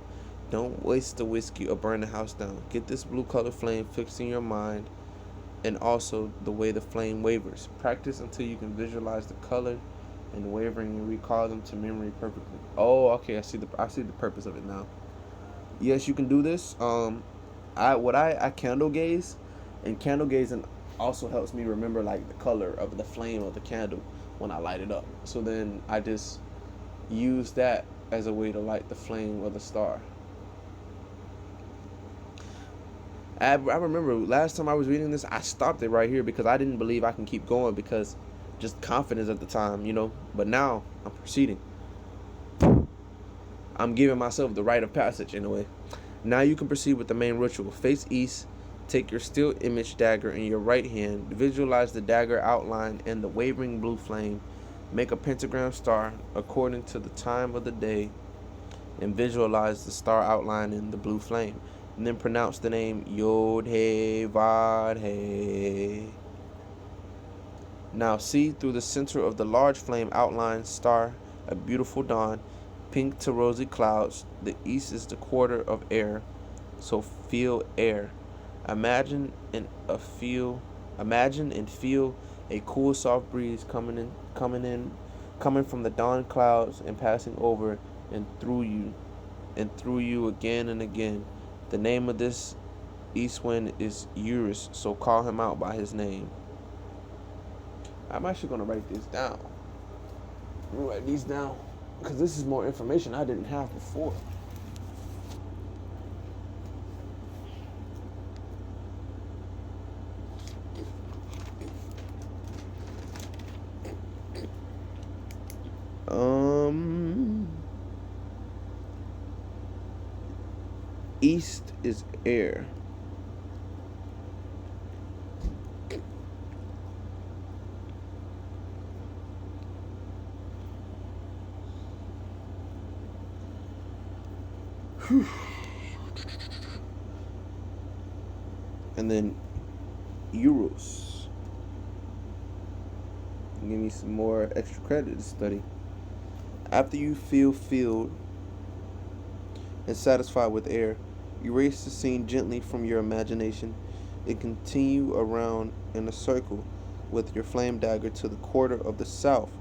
[SPEAKER 1] Don't waste the whiskey or burn the house down. Get this blue color flame fixed in your mind and also the way the flame wavers. Practice until you can visualize the color and wavering and recall them to memory perfectly. Oh, okay, I see the purpose of it now. Yes, you can do this. I candle gaze, and candle gazing also helps me remember like the color of the flame of the candle when I light it up. So then I just use that as a way to light the flame of the star. I remember last time I was reading this, I stopped it right here because I didn't believe I can keep going because just confidence at the time, you know. But now I'm proceeding. I'm giving myself the rite of passage in a way. Now you can proceed with the main ritual. Face east. Take your still image dagger in your right hand. Visualize the dagger outline and the wavering blue flame. Make a pentagram star according to the time of the day and visualize the star outline in the blue flame. And then pronounce the name Yod He Vad He. Now see through the center of the large flame outline star a beautiful dawn, pink to rosy clouds. The east is the quarter of air, so feel air. Imagine and feel a cool soft breeze coming from the dawn clouds and passing over and through you again and again. The name of this east wind is Eurus, so call him out by his name. I'm actually going to write this down. Let me write these down because this is more information I didn't have before. East is air. And then Euros. Give me some more extra credit to study. After you feel filled and satisfied with air, erase the scene gently from your imagination and continue around in a circle with your flame dagger to the quarter of the south.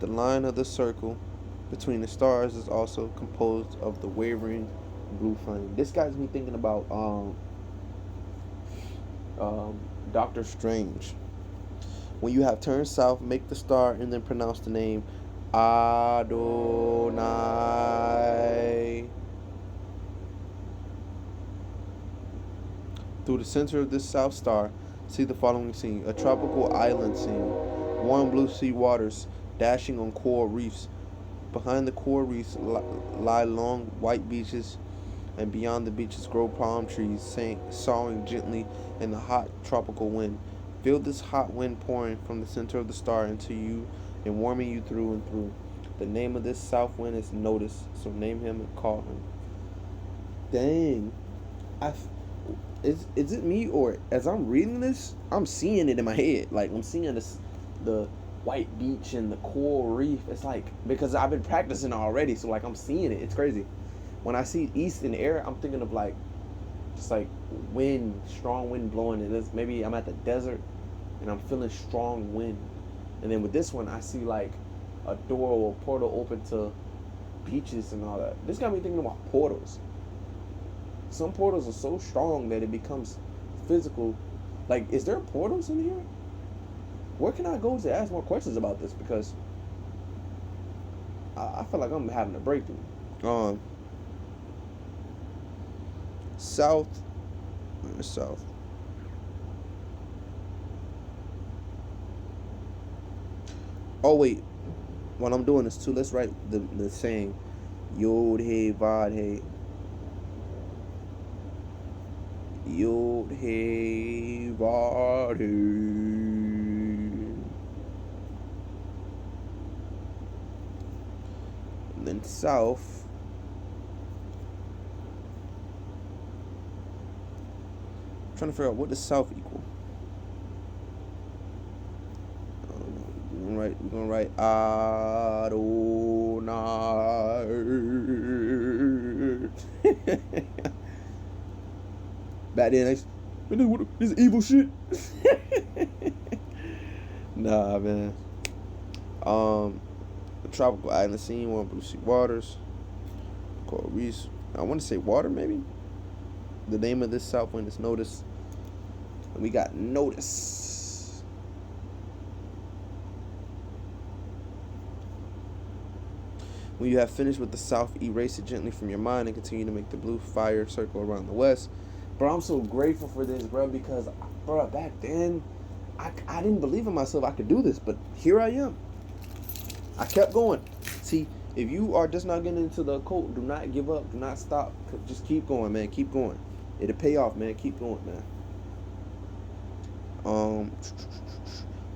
[SPEAKER 1] The line of the circle between the stars is also composed of the wavering blue flame. This got me thinking about Doctor Strange. When you have turned south, make the star and then pronounce the name Adonai. Through the center of this south star, see the following scene: a tropical island scene, warm blue sea waters dashing on coral reefs. Behind the coral reefs lie long white beaches, and beyond the beaches grow palm trees, sawing gently in the hot tropical wind. Feel this hot wind pouring from the center of the star into you and warming you through and through. The name of this south wind is Notice, so name him and call him. Dang. Is it me, or as I'm reading this, I'm seeing it in my head. Like, I'm seeing the white beach and the coral reef. It's like, because I've been practicing already, so like I'm seeing it. It's crazy. When I see east in the air, I'm thinking of like just like wind, strong wind blowing. And maybe I'm at the desert and I'm feeling strong wind. And then with this one, I see like a door or a portal open to beaches and all that. This got me thinking about portals. Some portals are so strong that it becomes physical. Like, is there portals in here? Where can I go to ask more questions about this? Because I feel like I'm having a breakthrough. South. Oh wait, when I'm doing this too, let's write the saying Yod He Vad He. Yod He Vad He. And then south. I'm trying to figure out what does south equal. We're gonna write Adonai. Back then, this evil shit. Nah, man. A tropical island scene, warm blue sea waters, coral reefs. I want to say water, maybe. The name of this south wind is Notice. And we got Notice. When you have finished with the south, erase it gently from your mind and continue to make the blue fire circle around the west. Bro, I'm so grateful for this, bro, because, bro, back then, I didn't believe in myself I could do this, but here I am. I kept going. See, if you are just not getting into the occult, do not give up. Do not stop. Just keep going, man. Keep going. It'll pay off, man. Keep going, man.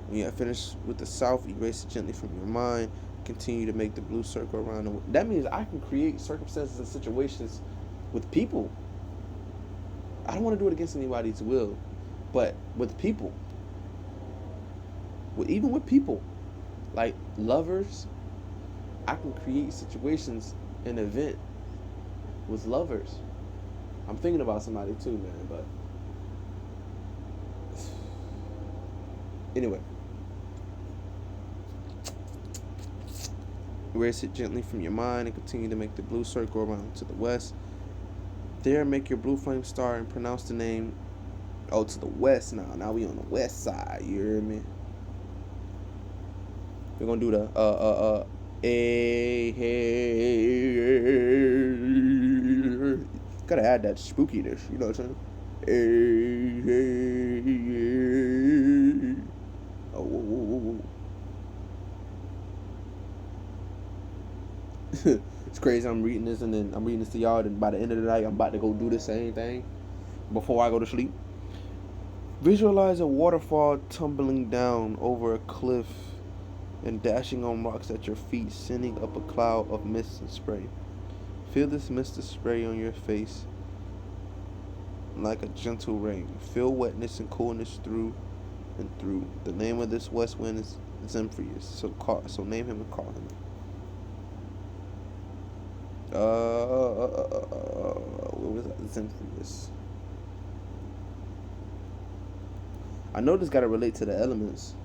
[SPEAKER 1] When you have finished with the south, erase it gently from your mind. Continue to make the blue circle around the. That means I can create circumstances and situations with people. I don't want to do it against anybody's will, but with people. Even with people, like lovers, I can create situations, an event with lovers. I'm thinking about somebody too, man, but anyway. Erase it gently from your mind and continue to make the blue circle around to the west. There, make your blue flame star and pronounce the name. Oh, to the west now. Now we on the west side. You hear me? We're gonna do the gotta add that spookiness. You know what I'm saying? Oh, whoa. It's crazy. I'm reading this and then I'm reading this to y'all, and by the end of the night I'm about to go do the same thing before I go to sleep. Visualize a waterfall tumbling down over a cliff and dashing on rocks at your feet, sending up a cloud of mist and spray. Feel this mist and spray on your face like a gentle rain. Feel wetness and coolness through and through. The name of this west wind is Zemphrius, so name him and call him. What was that? Zemphrius. I know this gotta relate to the elements.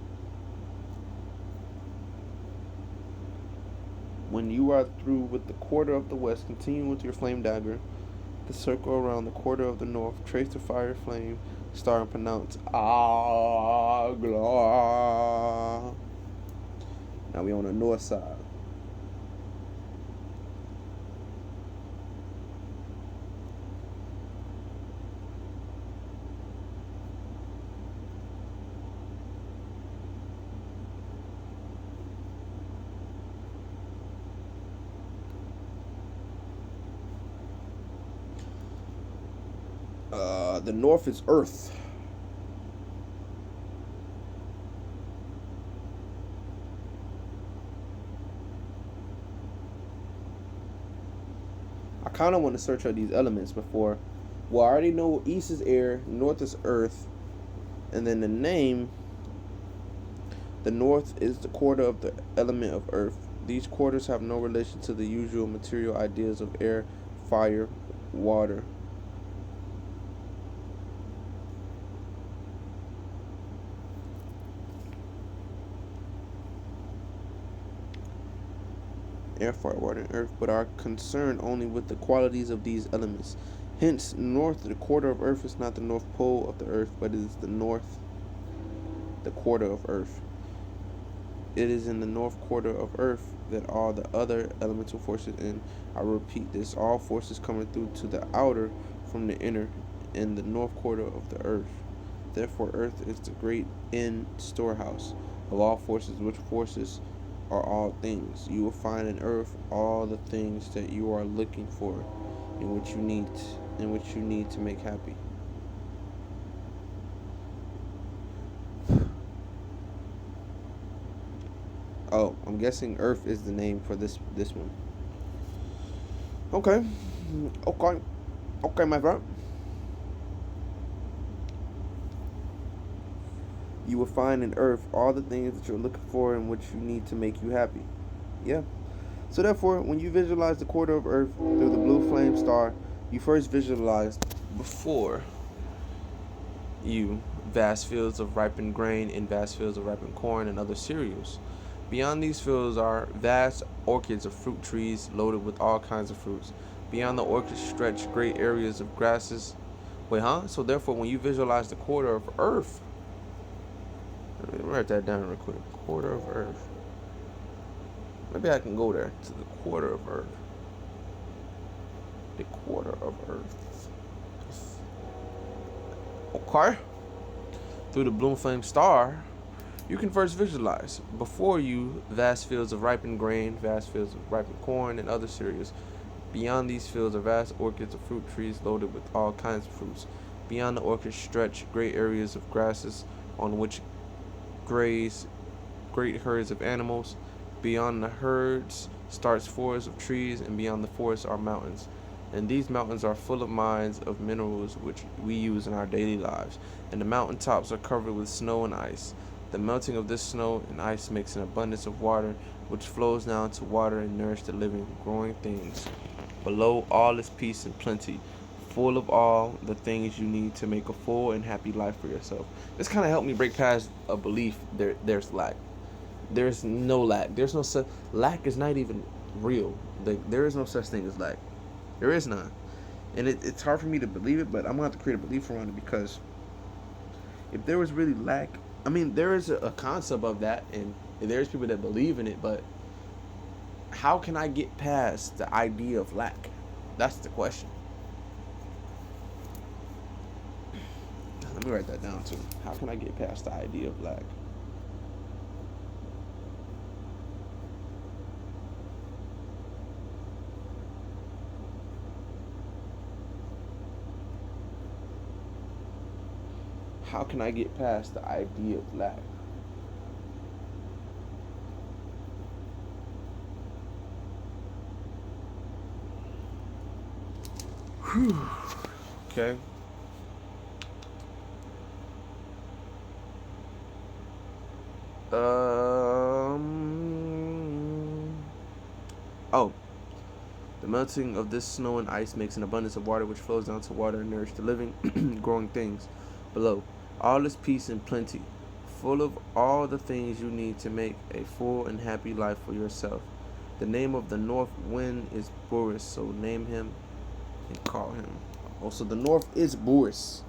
[SPEAKER 1] When you are through with the quarter of the west, continue with your flame dagger. The circle around the quarter of the north. Trace the fire flame Start and pronounce Agla. Now we on the north side. The north is earth. I kind of want to search out these elements before. Well, I already know east is air, north is earth, and then the name, the north is the quarter of the element of earth. These quarters have no relation to the usual material ideas of air, fire, water. Air, fire, water, and earth, but are concerned only with the qualities of these elements. Hence, north, the quarter of earth, is not the north pole of the earth, but it is the north, the quarter of earth. It is in the north quarter of earth that all the other elemental forces, and I repeat this, all forces coming through to the outer from the inner, in the north quarter of the earth. Therefore, earth is the great in storehouse of all forces, which forces are all things. You will find in earth all the things that you are looking for, and which you need to make happy. Oh, I'm guessing earth is the name for this one. Okay, my friend. You will find in earth all the things that you're looking for and which you need to make you happy. Yeah. So therefore, when you visualize the quarter of earth through the blue flame star, you first visualize before you vast fields of ripened grain and vast fields of ripened corn and other cereals. Beyond these fields are vast orchards of fruit trees loaded with all kinds of fruits. Beyond the orchards stretch great areas of grasses. So therefore, when you visualize the quarter of earth, let me write that down real quick. Quarter of earth. Maybe I can go there to the quarter of earth. The quarter of earth. Okay. Through the bloom flame star, you can first visualize before you vast fields of ripened grain, vast fields of ripened corn, and other cereals. Beyond these fields are vast orchards of fruit trees loaded with all kinds of fruits. Beyond the orchards stretch great areas of grasses on which graze great herds of animals. Beyond the herds starts forests of trees, and beyond the forests are mountains. And these mountains are full of mines of minerals which we use in our daily lives. And the mountain tops are covered with snow and ice. The melting of this snow and ice makes an abundance of water, which flows down to water and nourish the living, growing things. Below all is peace and plenty, full of all the things you need to make a full and happy life for yourself. This kind of helped me break past a belief there's lack. There's no lack. There's no lack is not even real. There is no such thing as lack. There is none. And it's hard for me to believe it, but I'm going to have to create a belief around it, because if there was really lack, I mean, there is a concept of that, and there's people that believe in it, but how can I get past the idea of lack? That's the question. Let me write that down too. How can I get past the idea of lack? How can I get past the idea of lack? Whew. Okay. Oh. The melting of this snow and ice makes an abundance of water, which flows down to water and nourish the living, growing things. Below, all is peace and plenty, full of all the things you need to make a full and happy life for yourself. The name of the north wind is Boris, so name him and call him. Also, the north is Boris.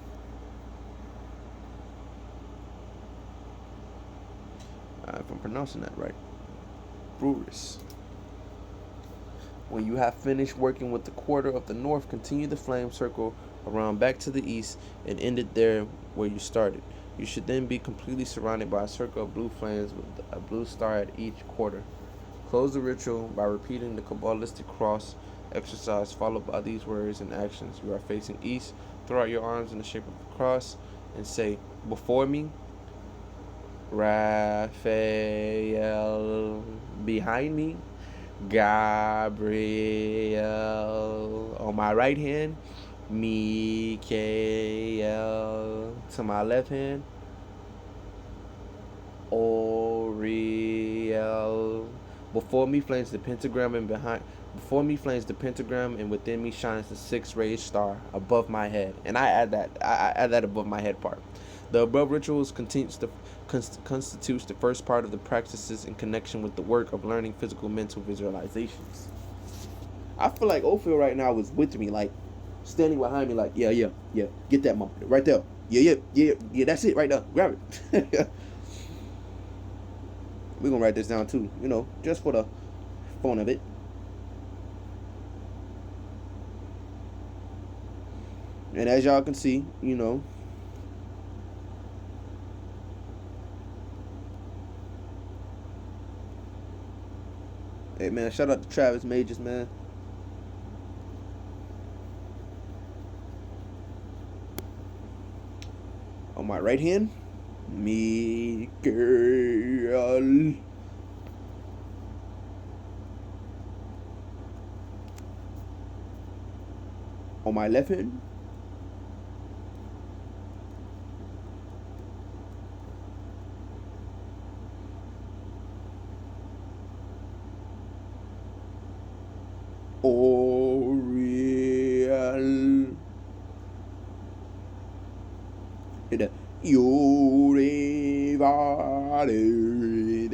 [SPEAKER 1] if I'm pronouncing that right. Bruris. When you have finished working with the quarter of the north, continue the flame circle around back to the east and end it there where you started. You should then be completely surrounded by a circle of blue flames with a blue star at each quarter. Close the ritual by repeating the Kabbalistic cross exercise followed by these words and actions. You are facing east. Throw out your arms in the shape of a cross and say, before me, Raphael, behind me, Gabriel, on my right hand, Mikael, to my left hand, Oriel. Before me flames the pentagram and within me shines the six-rayed star above my head. And I add that above my head part. The above rituals constitutes the first part of the practices in connection with the work of learning physical mental visualizations. I feel like Ophel right now is with me, like standing behind me, like, yeah, get that mom right there. Yeah, that's it right there. Grab it. We're gonna write this down too, just for the fun of it. And as y'all can see, hey man, shout out to Travis Majors, man. On my right hand, Mikael. On my left hand, Oriel.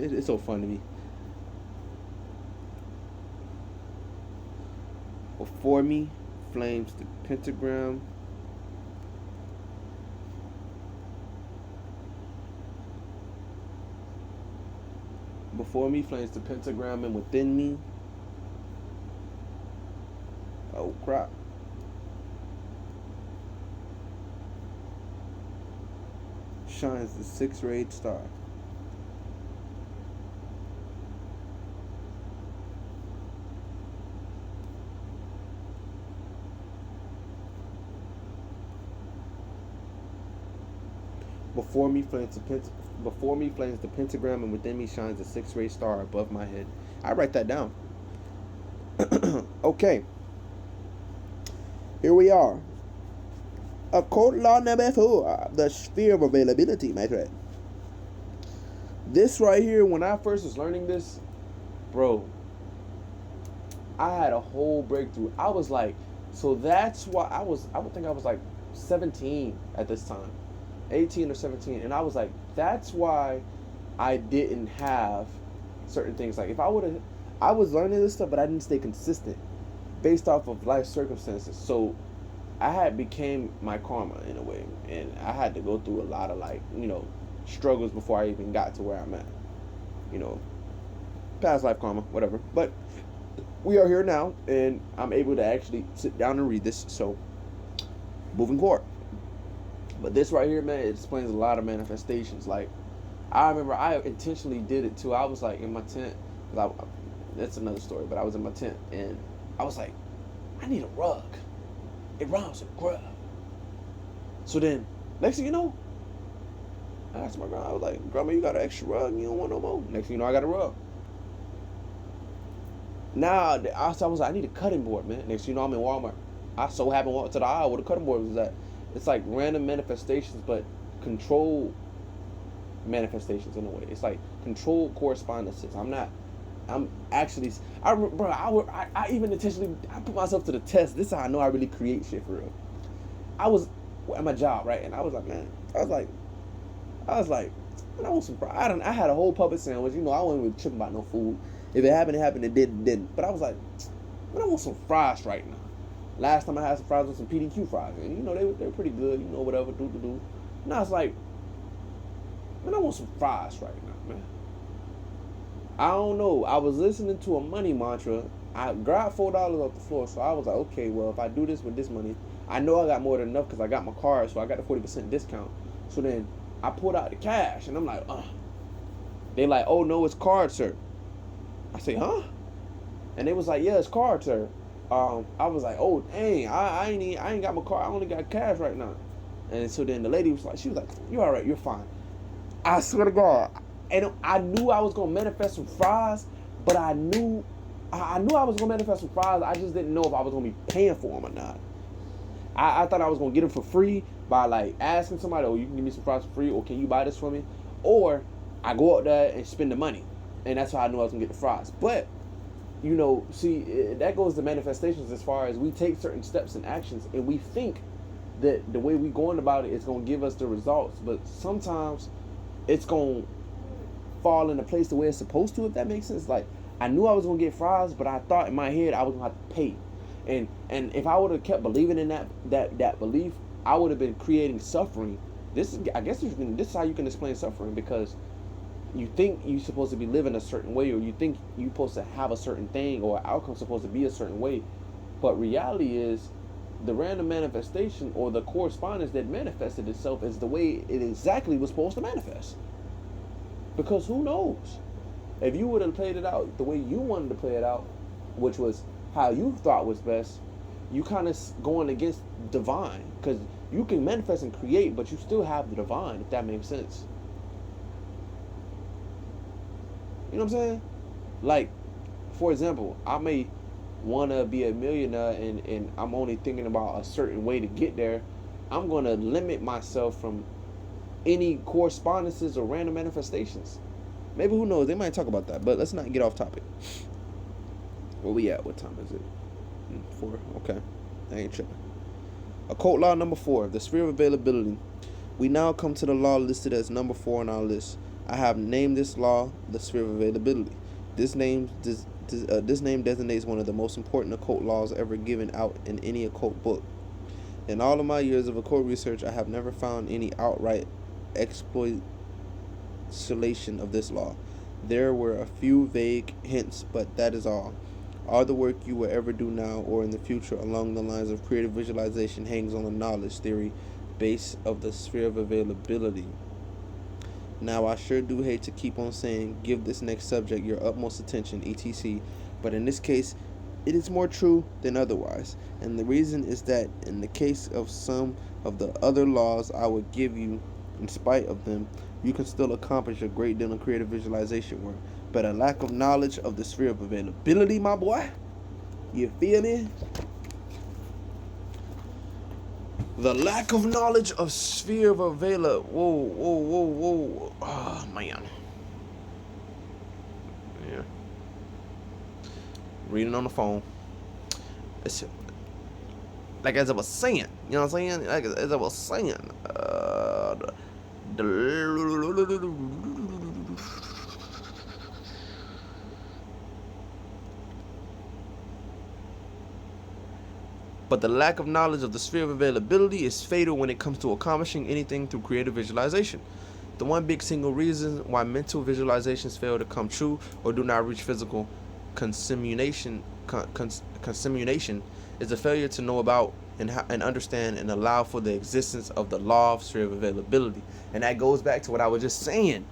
[SPEAKER 1] It's so fun to me. Before me flames the pentagram. Before me flames the pentagram and within me. Oh crap. Shines the six-rayed star. Before me flames the pentagram, and within me shines a six-rayed star above my head. I write that down. Okay. Here we are. Code law number 4, the sphere of availability, my friend. This right here, when I first was learning this, bro, I had a whole breakthrough. I was like, so that's why I would think I was like 17 at this time, 18 or 17, and I was like, that's why I didn't have certain things. Like, if I was learning this stuff, but I didn't stay consistent based off of life circumstances. So I had became my karma in a way, and I had to go through a lot of struggles before I even got to where I'm at. Past life karma, whatever. But we are here now, and I'm able to actually sit down and read this. So moving forward. But this right here, man, it explains a lot of manifestations. Like, I remember I intentionally did it too. I was like in my tent. That's another story, but I was in my tent and I was like, I need a rug. It rhymes with grub. So then, next thing you know, I asked my grandma, I was like, Grandma, you got an extra rug? You don't want no more? Next thing you know, I got a rug. Now, I was like, I need a cutting board, man. Next thing you know, I'm in Walmart. I so happened to walk to the aisle where the cutting board was at. It's like random manifestations, but controlled manifestations in a way. It's like controlled correspondences. I even intentionally, I put myself to the test. This is how I know I really create shit for real. I was at my job, right? And I was like, man, I was like, man, I want some fries. I had a whole puppet sandwich. I wasn't even tripping about no food. If it happened, it happened. It didn't. But I was like, man, I want some fries right now. Last time I had some fries with some PDQ fries, and they were pretty good. Whatever, do. And I was like, man, I want some fries right now, man. I don't know. I was listening to a money mantra. I grabbed $4 off the floor, so I was like, okay, well, if I do this with this money, I know I got more than enough because I got my card, so I got the 40% discount. So then I pulled out the cash, and I'm like, They like, oh no, it's card, sir. I say, huh? And they was like, yeah, it's card, sir. I was like, oh dang, I ain't got my card. I only got cash right now. And so then the lady was like, you're all right, you're fine. I swear to God. And I knew I was gonna manifest some fries, but I knew I was gonna manifest some fries. I just didn't know if I was gonna be paying for them or not. I thought I was gonna get them for free by like asking somebody, oh, you can give me some fries for free, or can you buy this for me? Or I go out there and spend the money, and that's how I knew I was gonna get the fries. But you know, see, that goes to manifestations as far as we take certain steps and actions, and we think that the way we going about it is gonna give us the results, but sometimes it's gonna fall into place the way it's supposed to, if that makes sense. Like, I knew I was gonna get fries, but I thought in my head I was gonna have to pay. And if I would have kept believing in that belief, I would have been creating suffering. This is how you can explain suffering, because you think you're supposed to be living a certain way, or you think you're supposed to have a certain thing, or outcome supposed to be a certain way, but reality is the random manifestation or the correspondence that manifested itself is the way it exactly was supposed to manifest. Because who knows? If you would have played it out the way you wanted to play it out, which was how you thought was best, you kind of going against divine. Because you can manifest and create, but you still have the divine, if that makes sense. You know what I'm saying? Like, for example, I may want to be a millionaire and I'm only thinking about a certain way to get there. I'm going to limit myself from any correspondences or random manifestations. Maybe, who knows, they might talk about that, but let's not get off topic. Where we at? What time is it? 4. Okay, I ain't tripping. Occult law number 4, the sphere of availability. We now come to the law listed as number 4 on our list. I have named this law the sphere of availability. This name designates one of the most important occult laws ever given out in any occult book. In all of my years of occult research, I have never found any outright exploitation of this law. There were a few vague hints, but that is all. All the work you will ever do now or in the future along the lines of creative visualization hangs on the knowledge theory base of the sphere of availability. Now, I sure do hate to keep on saying give this next subject your utmost attention, etc., but in this case, it is more true than otherwise. And the reason is that in the case of some of the other laws I would give you, in spite of them, you can still accomplish a great deal of creative visualization work. But a lack of knowledge of the sphere of availability, my boy, you feel me? The lack of knowledge of sphere of availability. Whoa. Oh, man. Yeah. Reading on the phone. It's like, as I was saying, you know what I'm saying? Like, as I was saying, but the lack of knowledge of the sphere of availability is fatal when it comes to accomplishing anything through creative visualization. The one big single reason why mental visualizations fail to come true or do not reach physical consummation is the failure to know about and understand and allow for the existence of the law of sphere of availability. And that goes back to what I was just saying.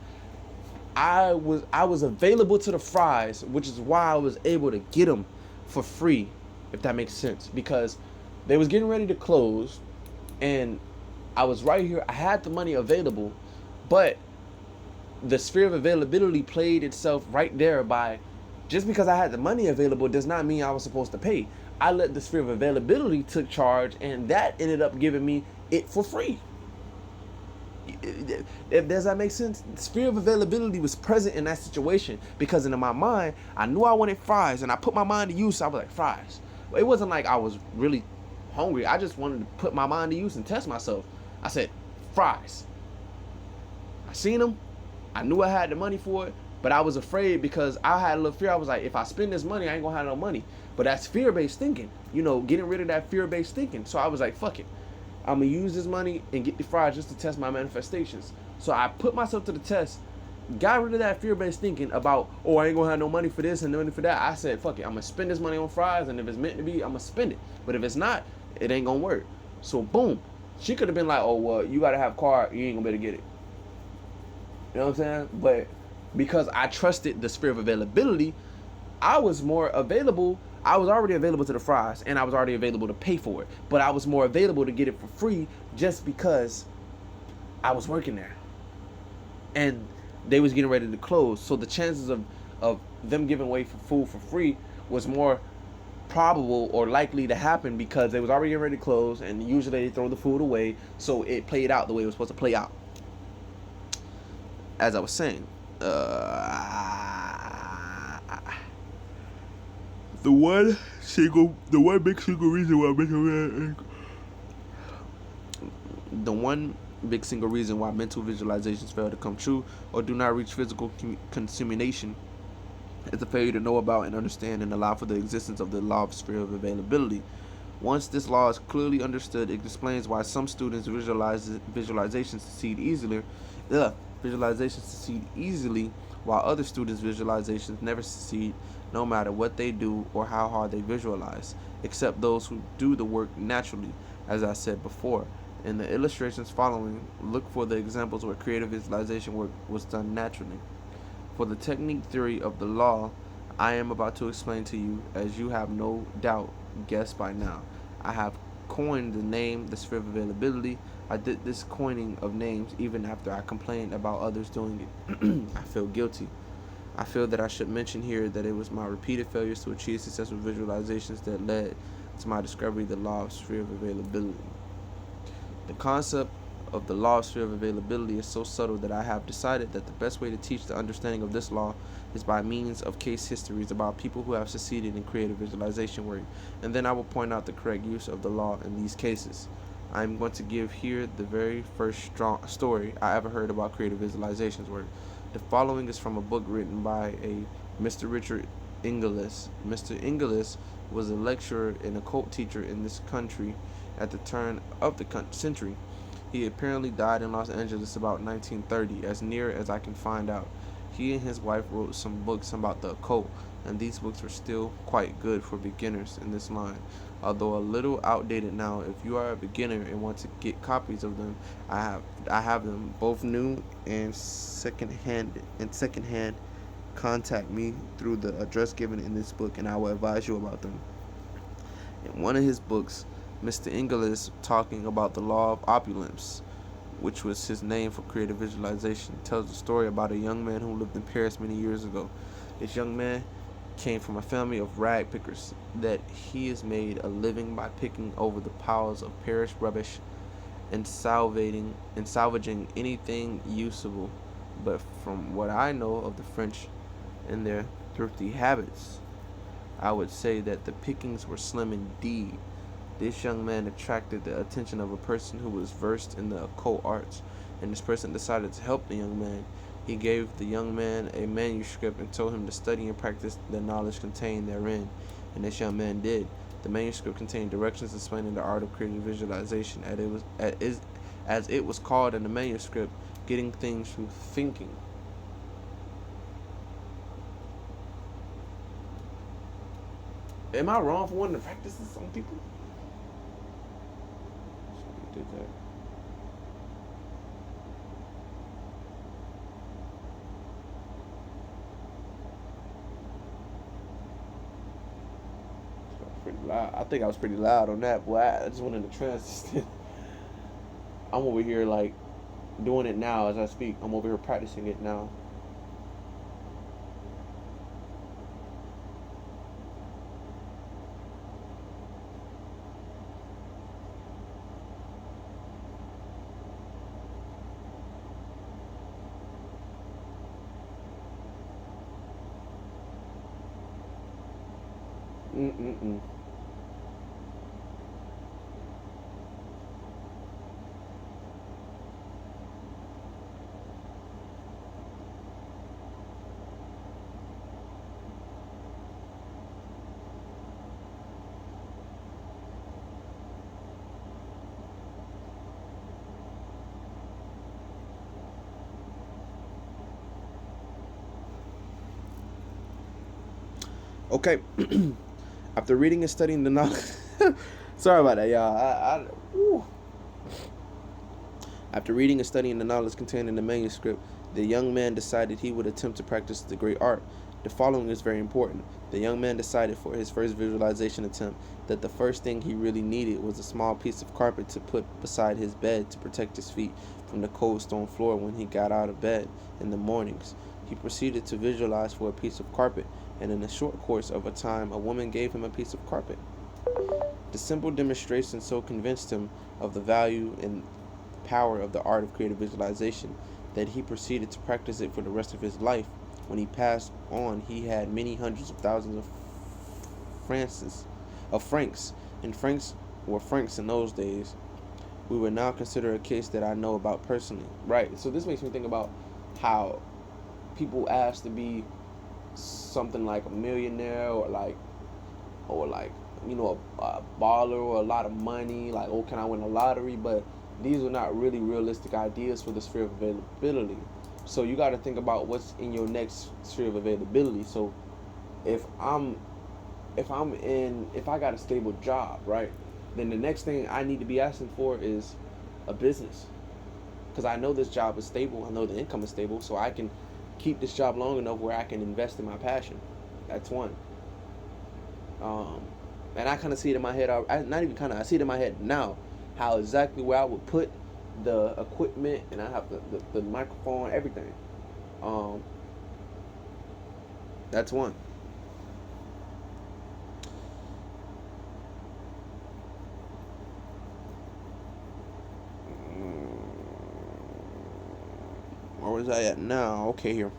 [SPEAKER 1] I was available to the fries, which is why I was able to get them for free, if that makes sense, because they was getting ready to close and I was right here. I had the money available, but the sphere of availability played itself right there by, just because I had the money available does not mean I was supposed to pay. I let the sphere of availability took charge, and that ended up giving me it for free. Does that make sense? The sphere of availability was present in that situation because in my mind, I knew I wanted fries, and I put my mind to use. So I was like, fries. It wasn't like I was really hungry. I just wanted to put my mind to use and test myself. I said, fries. I seen them. I knew I had the money for it, but I was afraid because I had a little fear. I was like, if I spend this money, I ain't gonna have no money. But that's fear-based thinking, you know, getting rid of that fear-based thinking. So I was like, fuck it. I'm gonna use this money and get the fries just to test my manifestations. So I put myself to the test, got rid of that fear-based thinking about, oh, I ain't gonna have no money for this and no money for that. I said, fuck it, I'm gonna spend this money on fries, and if it's meant to be, I'm gonna spend it. But if it's not, it ain't gonna work. So boom, she could have been like, oh, well, you gotta have a car, you ain't gonna be able to get it. You know what I'm saying? But because I trusted the spirit of availability, I was more available. I was already available to the fries, and I was already available to pay for it. But I was more available to get it for free just because I was working there. And they was getting ready to close. So the chances of them giving away for food for free was more probable or likely to happen because they was already getting ready to close, and usually they throw the food away. So it played out the way it was supposed to play out. As I was saying, the one big single reason why mental visualizations fail to come true or do not reach physical consummation is the failure to know about and understand and allow for the existence of the law of sphere of availability. Once this law is clearly understood, it explains why some students visualizations succeed easily, while other students' visualizations never succeed, no matter what they do or how hard they visualize, except those who do the work naturally, as I said before. In the illustrations following, look for the examples where creative visualization work was done naturally. For the technique theory of the law I am about to explain to you, as you have no doubt guessed by now, I have coined the name the sphere of availability. I did this coining of names even after I complained about others doing it. I feel guilty. I feel that I should mention here that it was my repeated failures to achieve successful visualizations that led to my discovery of the law of sphere of availability. The concept of the law of sphere of availability is so subtle that I have decided that the best way to teach the understanding of this law is by means of case histories about people who have succeeded in creative visualization work, and then I will point out the correct use of the law in these cases. I am going to give here the very first story I ever heard about creative visualizations work. The following is from a book written by a Mr. Richard Inglis. Mr. Inglis was a lecturer and occult teacher in this country at the turn of the century. He apparently died in Los Angeles about 1930, as near as I can find out. He and his wife wrote some books about the occult, and these books were still quite good for beginners in this line. Although a little outdated now, if you are a beginner and want to get copies of them, I have them both new and secondhand. Contact me through the address given in this book, and I will advise you about them. In one of his books, Mr. Inglis, talking about the law of opulence, which was his name for creative visualization, tells a story about a young man who lived in Paris many years ago. This young man came from a family of rag pickers, that he has made a living by picking over the piles of Paris rubbish and salvaging anything usable. But from what I know of the French and their thrifty habits, I would say that the pickings were slim indeed. This young man attracted the attention of a person who was versed in the occult arts, and this person decided to help the young man. He gave the young man a manuscript and told him to study and practice the knowledge contained therein, and this young man did. The manuscript contained directions explaining the art of creative visualization, as it was called in the manuscript, getting things through thinking. Am I wrong for wanting to practice this on people? Did that. Pretty loud. I think I was pretty loud on that, boy. I just wanted to transition. I'm over here like doing it now as I speak. I'm over here practicing it now. Okay. After reading and studying the knowledge... Sorry about that, y'all. After reading and studying the knowledge contained in the manuscript, the young man decided he would attempt to practice the great art. The following is very important. The young man decided for his first visualization attempt that the first thing he really needed was a small piece of carpet to put beside his bed to protect his feet from the cold stone floor when he got out of bed in the mornings. He proceeded to visualize for a piece of carpet, and in a short course of a time, a woman gave him a piece of carpet. The simple demonstration so convinced him of the value and power of the art of creative visualization that he proceeded to practice it for the rest of his life. When he passed on, he had many hundreds of thousands of francs, and francs were francs in those days. We would now consider a case that I know about personally. Right. So this makes me think about how people ask to be something like a millionaire or like a baller or a lot of money, like, oh, can I win a lottery? But these are not really realistic ideas for the sphere of availability. So you got to think about what's in your next sphere of availability. So if I got a stable job, right, then the next thing I need to be asking for is a business, because I know this job is stable. I know the income is stable, so I can keep this job long enough where I can invest in my passion. That's one. And I kind of see it in my head. I see it in my head now, how exactly where I would put the equipment, and I have the microphone, everything. That's one. Where was I at now? Okay, here.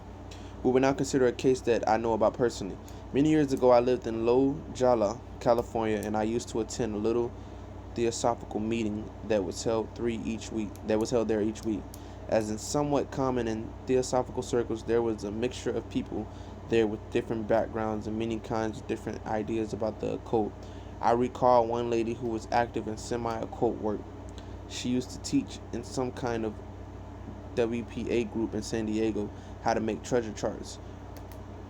[SPEAKER 1] We will now consider a case that I know about personally. Many years ago, I lived in Lojala, California, and I used to attend a little theosophical meeting that was held there each week. As is somewhat common in theosophical circles, there was a mixture of people there with different backgrounds and many kinds of different ideas about the occult. I recall one lady who was active in semi-occult work. She used to teach in some kind of WPA group in San Diego how to make treasure charts,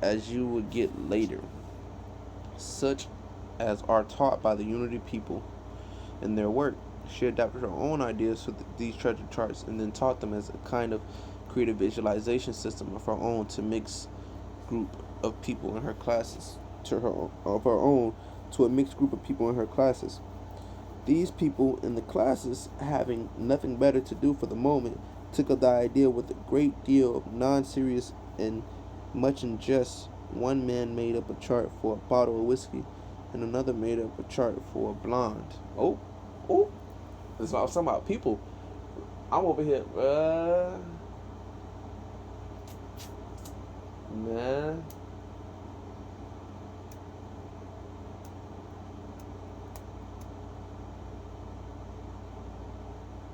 [SPEAKER 1] as you would get later, such as are taught by the Unity people in their work. She adapted her own ideas for these treasure charts and then taught them as a kind of creative visualization system of her own to mix group of people in her classes to a mixed group of people in her classes. These people in the classes, having nothing better to do for the moment, took up the idea with a great deal of non-serious and much in jest. One man made up a chart for a bottle of whiskey, and another made up a chart for a blonde. Oh, it's about some about people. I'm over here, man.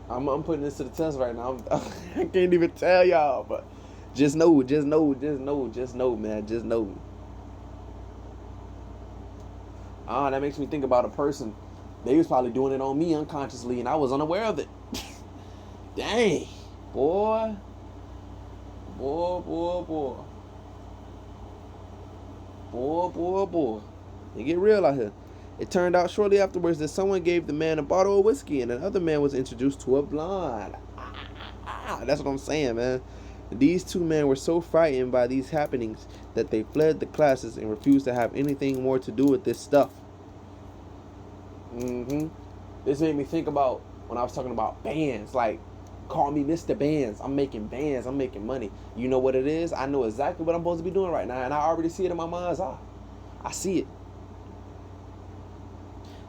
[SPEAKER 1] I'm putting this to the test right now. I can't even tell y'all, but just know, man, just know. That makes me think about a person. They was probably doing it on me unconsciously, and I was unaware of it. Dang, boy. They get real out here. It turned out shortly afterwards that someone gave the man a bottle of whiskey, and another man was introduced to a blonde. That's what I'm saying, man. These two men were so frightened by these happenings that they fled the classes and refused to have anything more to do with this stuff. This made me think about when I was talking about bands. Like, call me Mr. Bands. I'm making bands. I'm making money. You know what it is? I know exactly what I'm supposed to be doing right now, and I already see it in my mind's eye. I see it.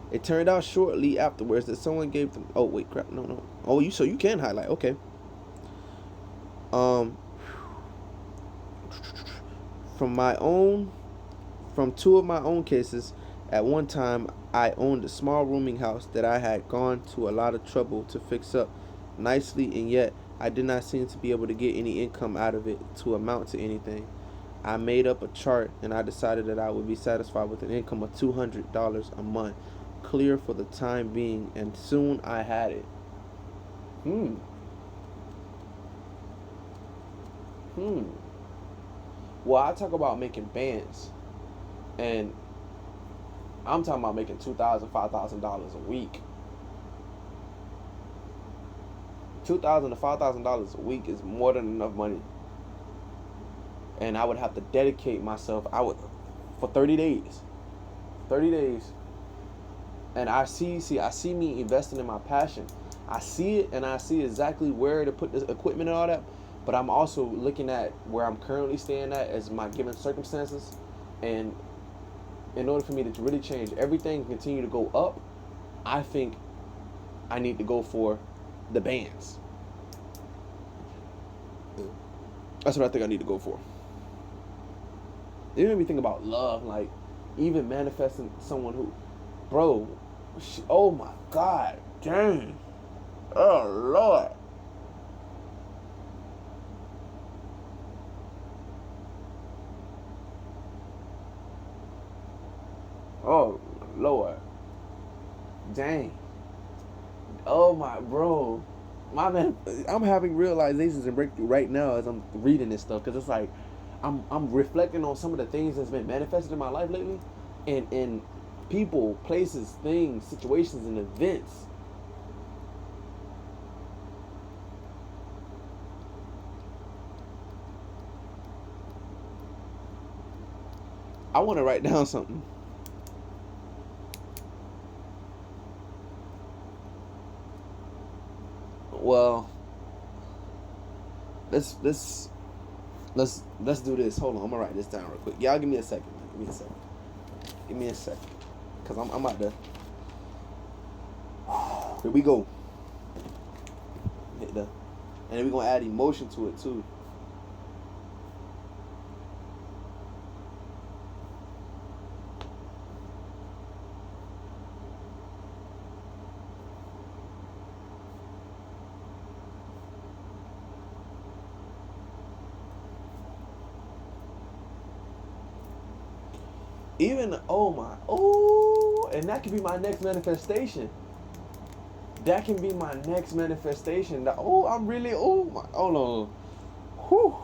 [SPEAKER 1] It turned out shortly afterwards that someone gave them... Oh, wait, crap. No. Oh, so you can highlight. Okay. From two of my own cases, at one time, I owned a small rooming house that I had gone to a lot of trouble to fix up nicely, and yet I did not seem to be able to get any income out of it to amount to anything. I made up a chart, and I decided that I would be satisfied with an income of $200 a month, clear for the time being, and soon I had it. Well, I talk about making bands. And I'm talking about making $2,000, $5,000 a week. $2,000 to $5,000 a week is more than enough money. And I would have to dedicate myself. For 30 days. 30 days. And I see me investing in my passion. I see it, and I see exactly where to put the equipment and all that. But I'm also looking at where I'm currently staying at as my given circumstances. And in order for me to really change everything and continue to go up, I think I need to go for the bands. That's what I think I need to go for. It made me think about love, like even manifesting someone who, bro, oh my God, dang, oh Lord. Oh Lord, dang. Oh my bro, my man, I'm having realizations and breakthrough right now as I'm reading this stuff, because it's like I'm reflecting on some of the things that's been manifested in my life lately, and in people, places, things, situations, and events. I want to write down something. Well, let's do this. Hold on, I'm gonna write this down real quick. Y'all give me a second. Give me a second. Cause I'm about to. Here we go. And then we're gonna add emotion to it too. And that could be my next manifestation. That can be my next manifestation. I'm really, hold on. Whew.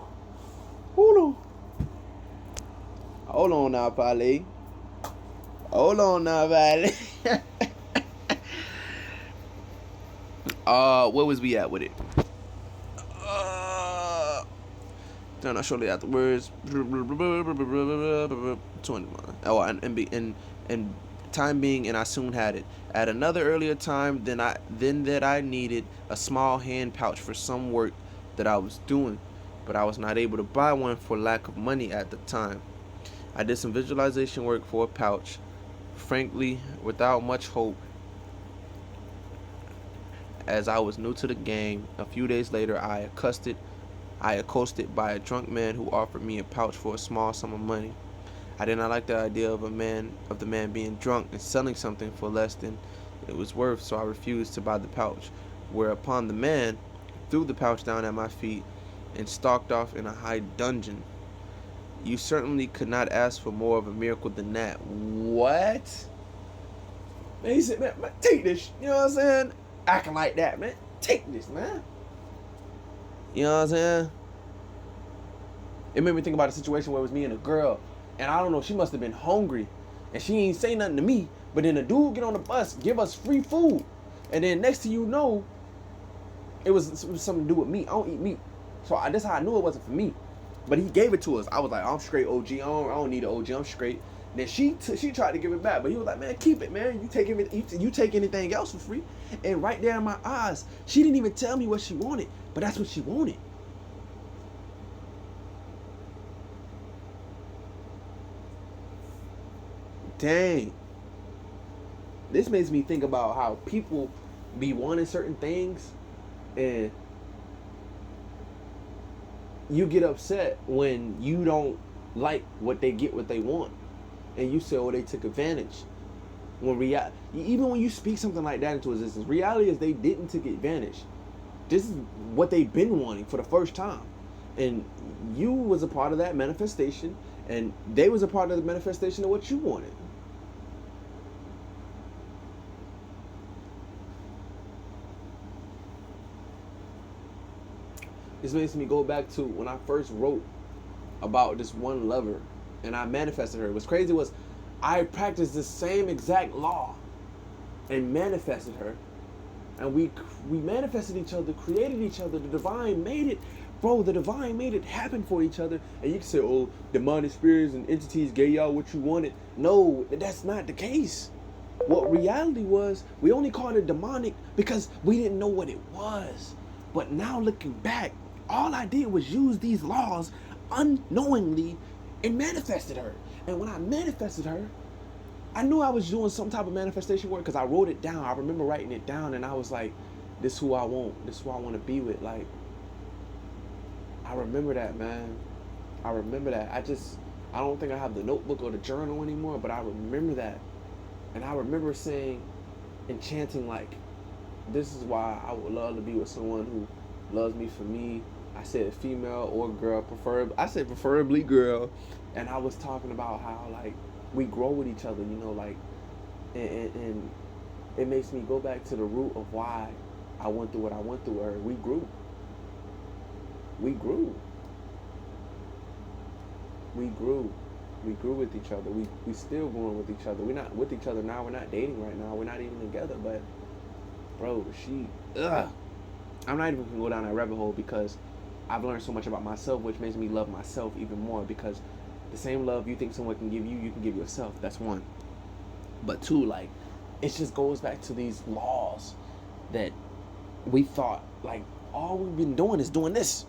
[SPEAKER 1] Hold on now, Pali. Hold on now, Pali. Where was we at with it? Then shortly afterwards, 21. And time being, and I soon had it. At another earlier time than that I needed a small hand pouch for some work that I was doing, but I was not able to buy one for lack of money at the time. I did some visualization work for a pouch, frankly, without much hope, as I was new to the game. A few days later, I accosted by a drunk man who offered me a pouch for a small sum of money. I did not like the idea of the man being drunk and selling something for less than it was worth, so I refused to buy the pouch. Whereupon the man threw the pouch down at my feet and stalked off in a high dudgeon. You certainly could not ask for more of a miracle than that. What? Man, he said, man, take this. You know what I'm saying? Acting like that, man. Take this, man. You know what I'm saying? It made me think about a situation where it was me and a girl, and I don't know, she must have been hungry, and she ain't say nothing to me, but then the dude get on the bus, give us free food, and then next thing you know, it was something to do with meat. I don't eat meat, so that's how I knew it wasn't for me. But he gave it to us. I was like, I'm straight, OG. I don't need an OG. I'm straight. And then she tried to give it back, but he was like, man, keep it, man. You take anything else for free. And right there in my eyes, she didn't even tell me what she wanted, but that's what she wanted. Dang. This makes me think about how people be wanting certain things, and you get upset when you don't like what they want, and you say, oh, they took advantage. When even when you speak something like that into existence, reality is they didn't take advantage. This is what they've been wanting for the first time, and you was a part of that manifestation, and they was a part of the manifestation of what you wanted. This makes me go back to when I first wrote about this one lover and I manifested her. What's crazy was I practiced the same exact law and manifested her. And we manifested each other, created each other. The divine made it. Bro, the divine made it happen for each other. And you can say, oh, demonic spirits and entities gave y'all what you wanted. No, that's not the case. What reality was, we only called it demonic because we didn't know what it was. But now looking back, all I did was use these laws unknowingly and manifested her. And when I manifested her, I knew I was doing some type of manifestation work because I wrote it down. I remember writing it down, and I was like, this is who I want. This is who I want to be with. Like, I remember that, man. I remember that. I don't think I have the notebook or the journal anymore, but I remember that. And I remember saying, enchanting, like, this is why I would love to be with someone who loves me for me. I said female or girl, I said preferably girl. And I was talking about how, like, we grow with each other, you know, like, and it makes me go back to the root of why I went through what I went through. Or we grew. We grew with each other. We still growing with each other. We're not with each other now. We're not dating right now. We're not even together. But, bro, I'm not even gonna go down that rabbit hole because I've learned so much about myself, which makes me love myself even more, because the same love you think someone can give you, you can give yourself. That's one. But two, like, it just goes back to these laws that we thought, like, all we've been doing is doing this.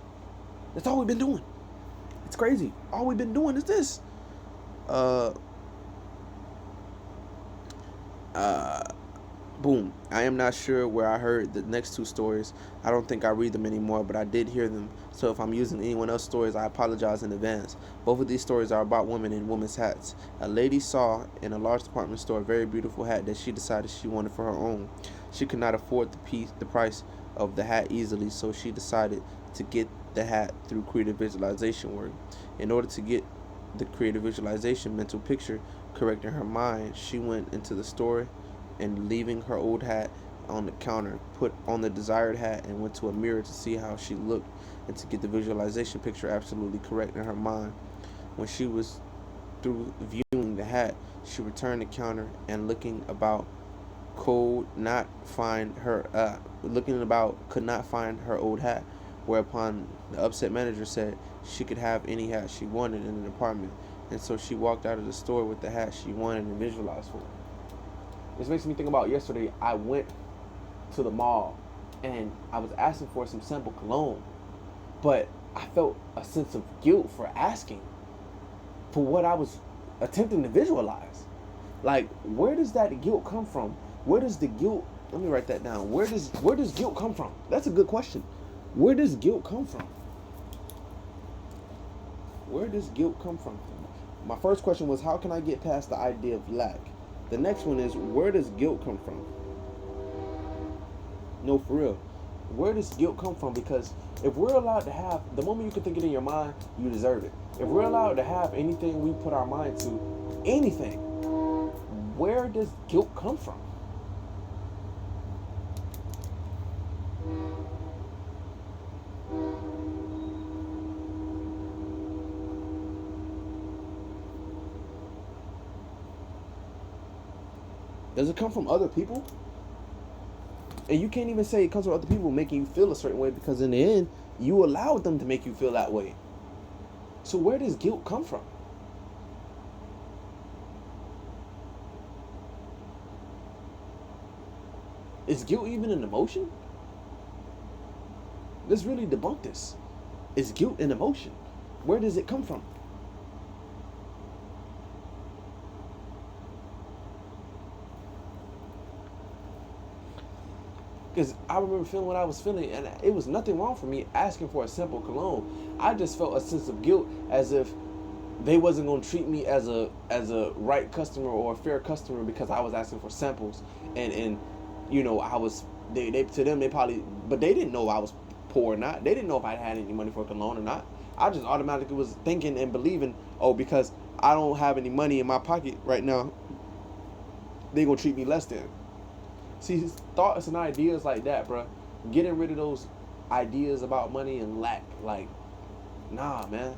[SPEAKER 1] That's all we've been doing. It's crazy. All we've been doing is this. Boom. I am not sure where I heard the next two stories. I don't think I read them anymore, but I did hear them. So if I'm using anyone else's stories, I apologize in advance. Both of these stories are about women in women's hats. A lady saw in a large department store a very beautiful hat that she decided she wanted for her own. She could not afford the price of the hat easily, so she decided to get the hat through creative visualization work. In order to get the creative visualization mental picture correct in her mind, she went into the store and, leaving her old hat on the counter, put on the desired hat and went to a mirror to see how she looked and to get the visualization picture absolutely correct in her mind. When she was through viewing the hat, she returned the counter and looking about could not find her old hat, whereupon the upset manager said she could have any hat she wanted in the department, and so she walked out of the store with the hat she wanted and visualized for. This makes me think about yesterday. I went to the mall and I was asking for some sample cologne, but I felt a sense of guilt for asking for what I was attempting to visualize. Like, where does that guilt come from? Where does the guilt, let me write that down. Where does guilt come from? That's a good question. Where does guilt come from? Where does guilt come from? My first question was, how can I get past the idea of lack? The next one is, where does guilt come from? No, for real. Where does guilt come from? Because if we're allowed to have, the moment you can think it in your mind, you deserve it. If we're allowed to have anything we put our mind to, anything, where does guilt come from? Does it come from other people? And you can't even say it comes from other people making you feel a certain way, because in the end, you allowed them to make you feel that way. So where does guilt come from? Is guilt even an emotion? Let's really debunk this. Is guilt an emotion? Where does it come from? Because I remember feeling what I was feeling, and it was nothing wrong for me asking for a simple cologne. I just felt a sense of guilt, as if they wasn't going to treat me as a right customer or a fair customer because I was asking for samples. And you know, I was, they to them, they probably, but they didn't know I was poor or not. They didn't know if I had any money for a cologne or not. I just automatically was thinking and believing, oh, because I don't have any money in my pocket right now, they going to treat me less than. See, thoughts and ideas like that, bro. Getting rid of those ideas about money and lack. Like, nah, man.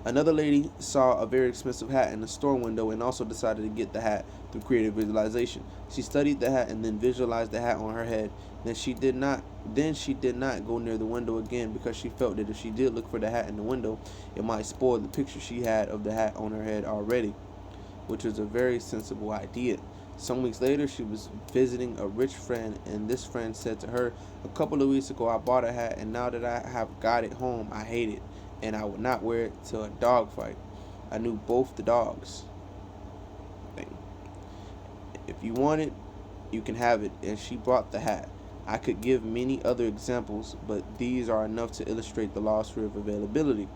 [SPEAKER 1] Another lady saw a very expensive hat in the store window and also decided to get the hat through creative visualization. She studied the hat and then visualized the hat on her head. Then she did not go near the window again because she felt that if she did look for the hat in the window, it might spoil the picture she had of the hat on her head already, which was a very sensible idea. Some weeks later, she was visiting a rich friend, and this friend said to her, "A couple of weeks ago, I bought a hat, and now that I have got it home, I hate it, and I would not wear it to a dog fight. I knew both the dogs." If you want it, you can have it, and she bought the hat. I could give many other examples, but these are enough to illustrate the law sphere of availability.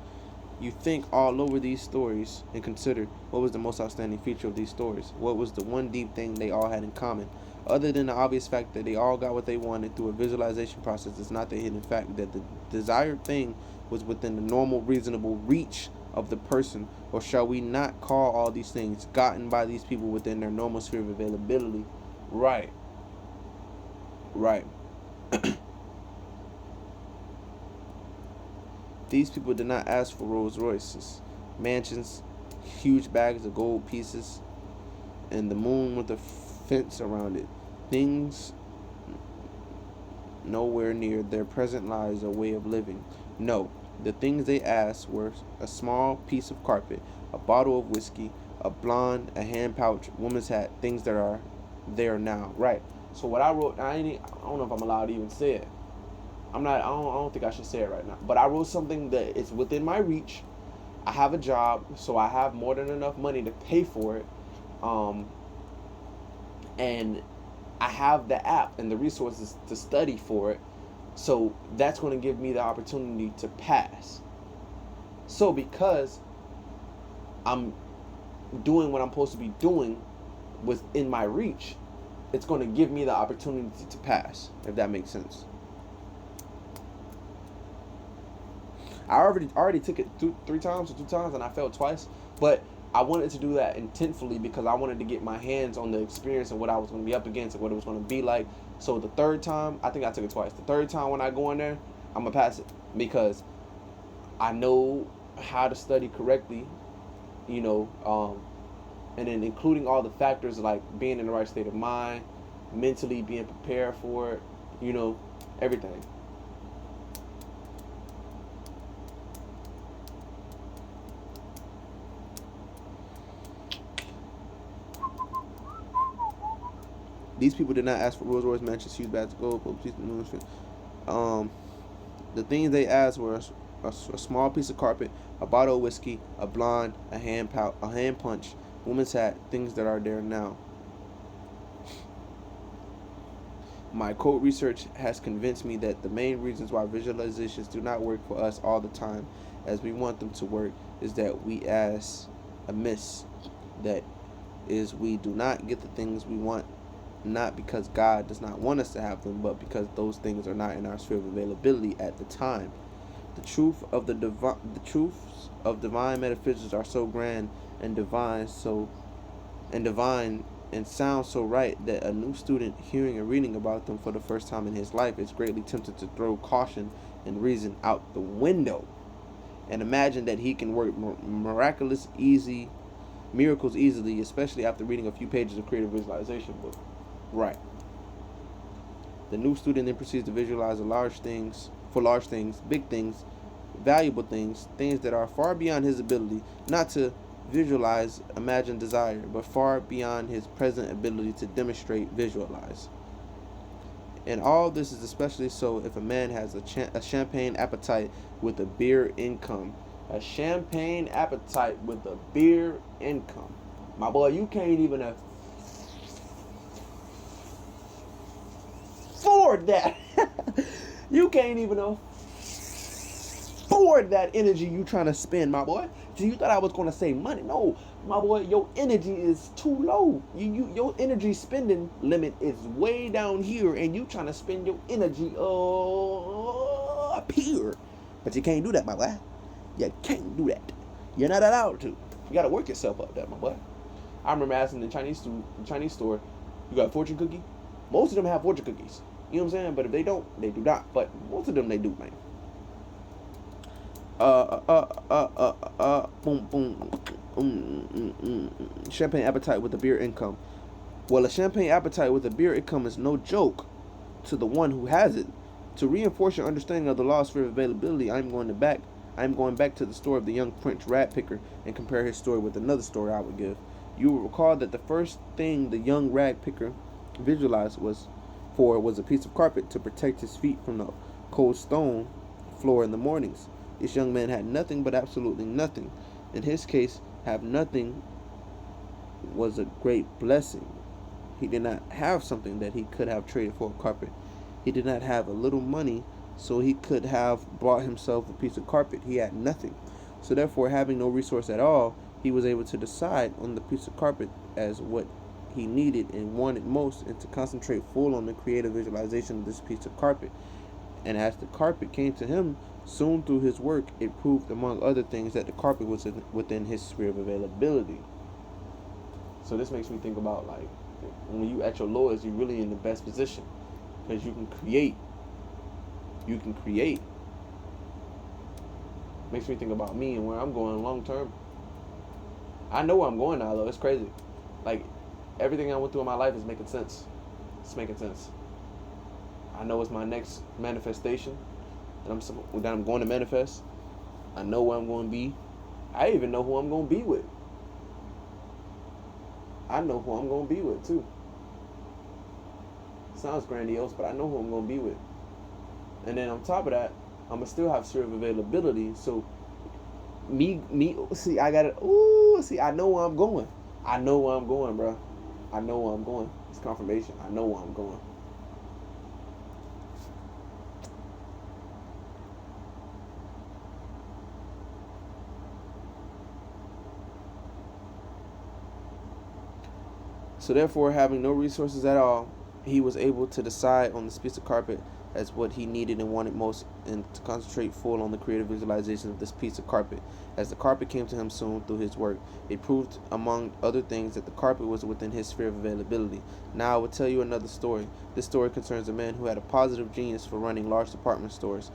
[SPEAKER 1] You think all over these stories and consider what was the most outstanding feature of these stories. What was the one deep thing they all had in common? Other than the obvious fact that they all got what they wanted through a visualization process, it's not the hidden fact that the desired thing was within the normal, reasonable reach of the person. Or shall we not call all these things gotten by these people within their normal sphere of availability? Right. These people did not ask for Rolls Royces, mansions, huge bags of gold pieces, and the moon with a fence around it. Things nowhere near their present lives or way of living. No, the things they asked were a small piece of carpet, a bottle of whiskey, a blonde, a hand pouch, woman's hat, things that are there now. Right. So what I wrote, I don't know if I'm allowed to even say it. I don't think I should say it right now. But I wrote something that is within my reach. I have a job, so I have more than enough money to pay for it. And I have the app and the resources to study for it. So that's going to give me the opportunity to pass. So because I'm doing what I'm supposed to be doing within my reach, it's going to give me the opportunity to pass, if that makes sense. I already took it 3 times or 2 times, and I failed twice. But I wanted to do that intentfully because I wanted to get my hands on the experience and what I was going to be up against and what it was going to be like. So the 3rd time, I think I took it twice. The 3rd time when I go in there, I'm going to pass it because I know how to study correctly, and then including all the factors like being in the right state of mind, mentally being prepared for it, everything. These people did not ask for Rolls Royce mansions, huge bags of gold, the things they asked were a small piece of carpet, a bottle of whiskey, a blonde, a hand punch, woman's hat, things that are there now. My quote research has convinced me that the main reasons why visualizations do not work for us all the time as we want them to work is that we ask amiss. That is, we do not get the things we want, not because God does not want us to have them, but because those things are not in our sphere of availability at the time. The truths of divine metaphysics are so grand and divine, and sound so right that a new student hearing and reading about them for the first time in his life is greatly tempted to throw caution and reason out the window and imagine that he can work miracles easily, especially after reading a few pages of creative visualization book. Right. The new student then proceeds to visualize large things, big things, valuable things, things that are far beyond his ability, not to visualize, imagine, desire, but far beyond his present ability to demonstrate, visualize. And all this is especially so if a man has a champagne appetite with a beer income. A champagne appetite with a beer income. My boy, you can't even afford that. You can't even afford that energy you trying to spend, my boy. So you thought I was going to say money. No, my boy, your energy is too low. Your energy spending limit is way down here, and you trying to spend your energy up here. But you can't do that, my boy. You can't do that. You're not allowed to. You got to work yourself up there, my boy. I remember asking the Chinese store, you got fortune cookie? Most of them have fortune cookies. You know what I'm saying? But if they don't, they do not. But most of them, they do, man. boom, boom, champagne appetite with a beer income. Well, a champagne appetite with a beer income is no joke to the one who has it. To reinforce your understanding of the law of sphere of availability, I'm going back to the story of the young French rat picker and compare his story with another story I would give. You will recall that the first thing the young rag picker visualized was a piece of carpet to protect his feet from the cold stone floor in the mornings. This young man had nothing, but absolutely nothing. In his case, have nothing was a great blessing. He did not have something that he could have traded for a carpet. He did not have a little money, so he could have bought himself a piece of carpet. He had nothing. So therefore, having no resource at all, he was able to decide on the piece of carpet as what he needed and wanted most, and to concentrate full on the creative visualization of this piece of carpet. And as the carpet came to him, soon through his work, it proved, among other things, that the carpet was within his sphere of availability. So this makes me think about, like, when you at your lowest, you're really in the best position, because you can create. Makes me think about me and where I'm going long term. I know where I'm going now, though. It's crazy. Like, everything I went through in my life is making sense. It's making sense. I know it's my next manifestation that I'm going to manifest. I know where I'm going to be. I even know who I'm going to be with. I know who I'm going to be with, too. Sounds grandiose, but I know who I'm going to be with. And then on top of that, I'm going to still have sphere of availability. So, see, I got it. Ooh, see, I know where I'm going. I know where I'm going, bro. I know where I'm going. It's confirmation. I know where I'm going. So therefore, having no resources at all, he was able to decide on this piece of carpet as what he needed and wanted most, and to concentrate full on the creative visualization of this piece of carpet. As the carpet came to him soon through his work, it proved, among other things, that the carpet was within his sphere of availability. Now I will tell you another story. This story concerns a man who had a positive genius for running large department stores.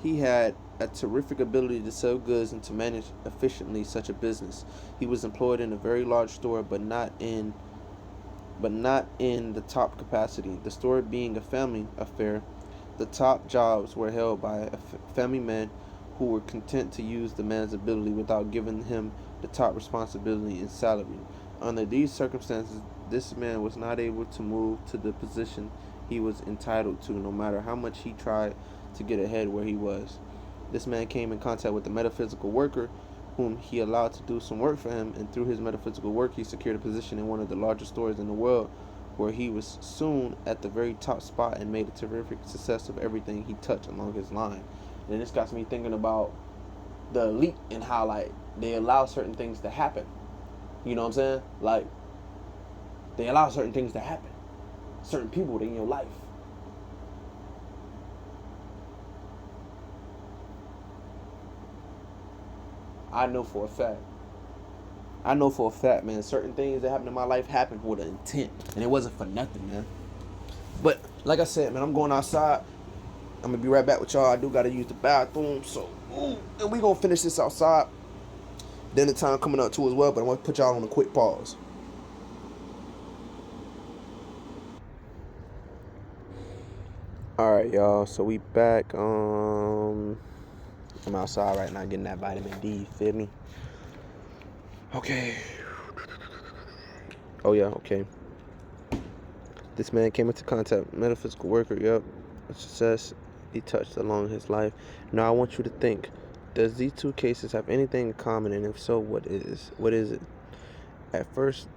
[SPEAKER 1] He had a terrific ability to sell goods and to manage efficiently such a business. He was employed in a very large store, but not in the top capacity. The store being a family affair, the top jobs were held by family men who were content to use the man's ability without giving him the top responsibility and salary. Under these circumstances, this man was not able to move to the position he was entitled to, no matter how much he tried to get ahead where he was. This man came in contact with a metaphysical worker whom he allowed to do some work for him, and through his metaphysical work he secured a position in one of the largest stores in the world, where he was soon at the very top spot and made a terrific success of everything he touched along his line. And this got me thinking about the elite and how, like, they allow certain things to happen. You know what I'm saying? Like, they allow certain things to happen. Certain people in your life. I know for a fact, man, certain things that happened in my life happened with an intent. And it wasn't for nothing, man. But, like I said, man, I'm going outside. I'm going to be right back with y'all. I do got to use the bathroom. So, and we going to finish this outside. Dinner time coming up, too, as well. But I want to put y'all on a quick pause. Alright, y'all. So, we back. I'm outside right now getting that vitamin D, you feel me? Okay. Oh, yeah, okay. This man came into contact with a metaphysical worker, yep. A success he touched along his life. Now, I want you to think, does these two cases have anything in common? And if so, what is it? At first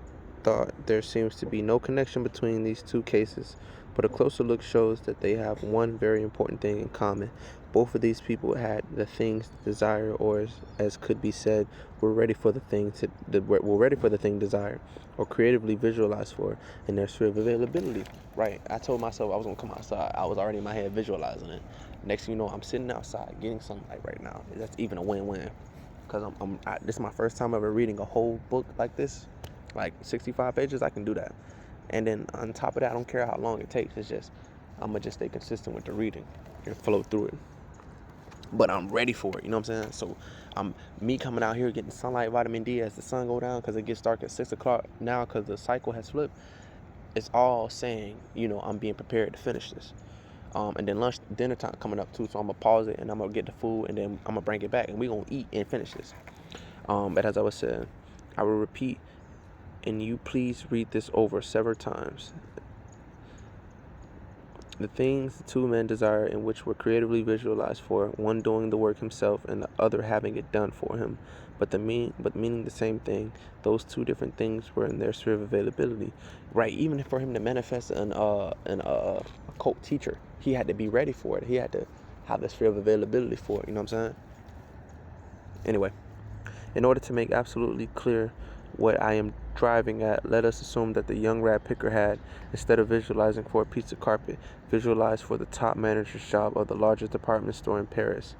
[SPEAKER 1] thought, there seems to be no connection between these two cases, but a closer look shows that they have one very important thing in common. Both of these people had the things desired, or as could be said, were ready for the thing desired, or creatively visualized for in their sphere of availability. Right? I told myself I was gonna come outside. I was already in my head visualizing it. Next thing you know, I'm sitting outside getting sunlight right now. That's even a win-win, because this is my first time ever reading a whole book like this, like 65 pages. I can do that, and then on top of that, I don't care how long it takes. It's just I'm gonna just stay consistent with the reading and flow through it. but I'm ready for it. You know what I'm saying? So me coming out here getting sunlight, vitamin D as the sun go down, because it gets dark at 6 o'clock now because the cycle has flipped. It's all saying, I'm being prepared to finish this. And then dinner time coming up too, so I'm gonna pause it and I'm gonna get the food and then I'm gonna bring it back and we gonna eat and finish this. But as I was saying, I will repeat, and you please read this over several times. The things the two men desire, in which were creatively visualized for, one doing the work himself and the other having it done for him, but meaning the same thing. Those two different things were in their sphere of availability, right? Even for him to manifest a cult teacher, he had to be ready for it. He had to have the sphere of availability for it. You know what I'm saying? Anyway, in order to make absolutely clear what I am driving at, let us assume that the young rat picker had, instead of visualizing for a piece of carpet, visualized for the top manager's job of the largest department store in Paris.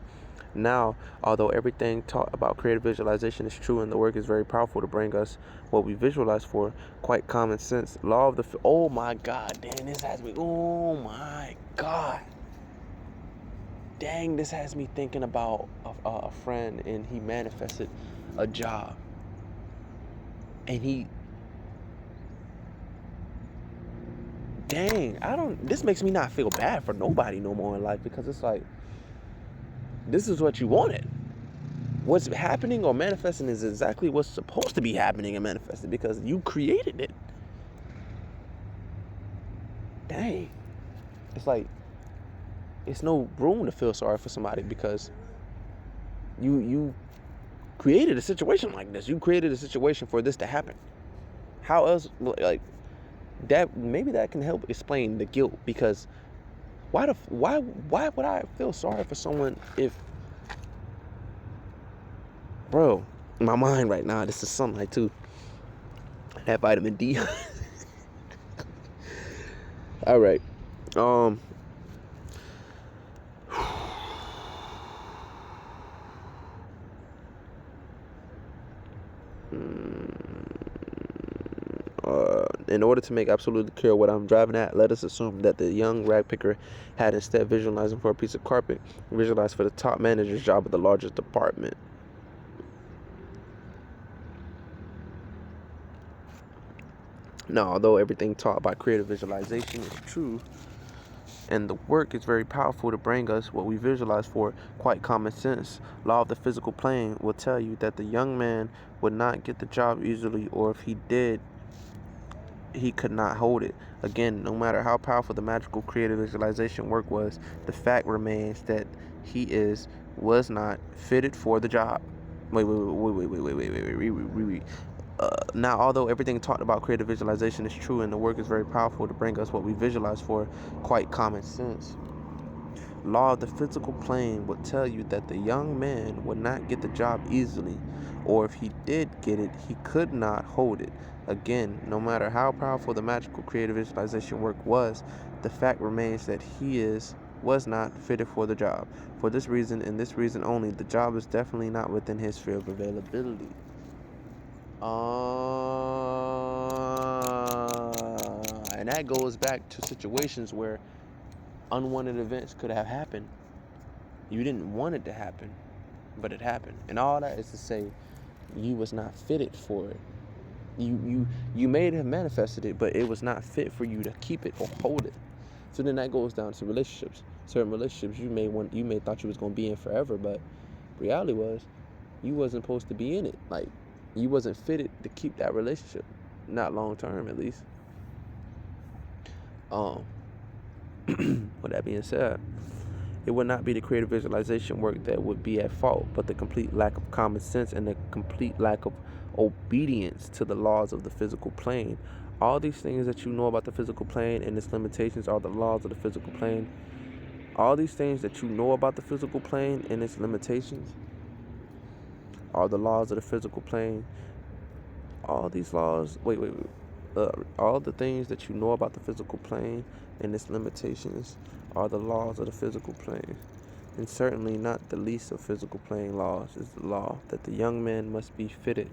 [SPEAKER 1] Now, although everything taught about creative visualization is true and the work is very powerful to bring us what we visualize for, quite common sense, law of the... oh my God, dang, this has me... oh my God. Dang, this has me thinking about a friend, and he manifested a job. And this makes me not feel bad for nobody no more in life, because it's like, this is what you wanted. What's happening or manifesting is exactly what's supposed to be happening and manifested, because you created it. Dang. It's like, it's no room to feel sorry for somebody, because you created a situation like this. You created a situation for this to happen. How else, like, that, maybe that can help explain the guilt, because why would I feel sorry for someone if, bro, in my mind right now, this is sunlight too, that vitamin D. All right. In order to make absolutely clear what I'm driving at, let us assume that the young rag picker had, instead visualizing for a piece of carpet, visualized for the top manager's job of the largest department. Now, although everything taught by creative visualization is true, and the work is very powerful to bring us what we visualize for, quite common sense, law of the physical plane will tell you that the young man would not get the job easily, or if he did, he could not hold it. Again, no matter how powerful the magical creative visualization work was, the fact remains that he was not fitted for the job. Wait. Now, although everything taught about creative visualization is true and the work is very powerful to bring us what we visualize for, quite common sense, law of the physical plane would tell you that the young man would not get the job easily, or if he did get it, he could not hold it. Again, no matter how powerful the magical creative visualization work was, the fact remains that he was not fitted for the job. For this reason, and this reason only, the job is definitely not within his sphere of availability. And that goes back to situations where unwanted events could have happened. You didn't want it to happen, but it happened. And all that is to say, you was not fitted for it. You may have manifested it, but it was not fit for you to keep it or hold it. So then that goes down to relationships. Certain relationships you may thought you was gonna be in forever, but reality was you wasn't supposed to be in it. Like, you wasn't fitted to keep that relationship, not long term at least. With that being said, it would not be the creative visualization work that would be at fault, but the complete lack of common sense and the complete lack of obedience to the laws of the physical plane. All these things that you know about the physical plane and its limitations are the laws of the physical plane. All these things that you know about the physical plane and its limitations are the laws of the physical plane. All these laws, all the things that you know about the physical plane and its limitations are the laws of the physical plane. And certainly not the least of physical plane laws is the law that the young man must be fitted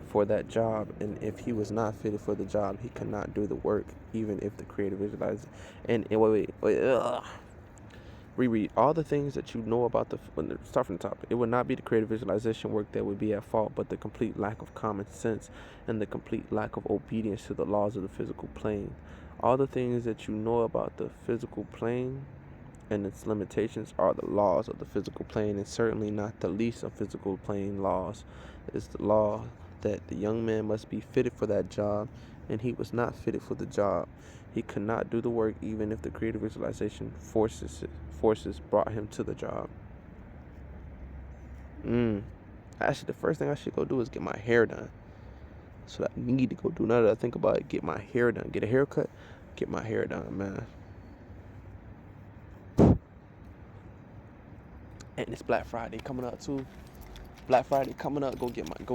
[SPEAKER 1] for that job, and if he was not fitted for the job, he cannot do the work, even if the creative visualizer. And Reread. All the things that you know about start from the top. It would not be the creative visualization work that would be at fault, but the complete lack of common sense and the complete lack of obedience to the laws of the physical plane. All the things that you know about the physical plane and its limitations are the laws of the physical plane, and certainly not the least of physical plane laws is the law that the young man must be fitted for that job, and he was not fitted for the job. He could not do the work even if the creative visualization forces brought him to the job. Actually, the first thing I should go do is get my hair done. So I need to go do. Now that I think about it, get my hair done, get a haircut, get my hair done, man. And it's Black Friday coming up too. Black Friday coming up. Go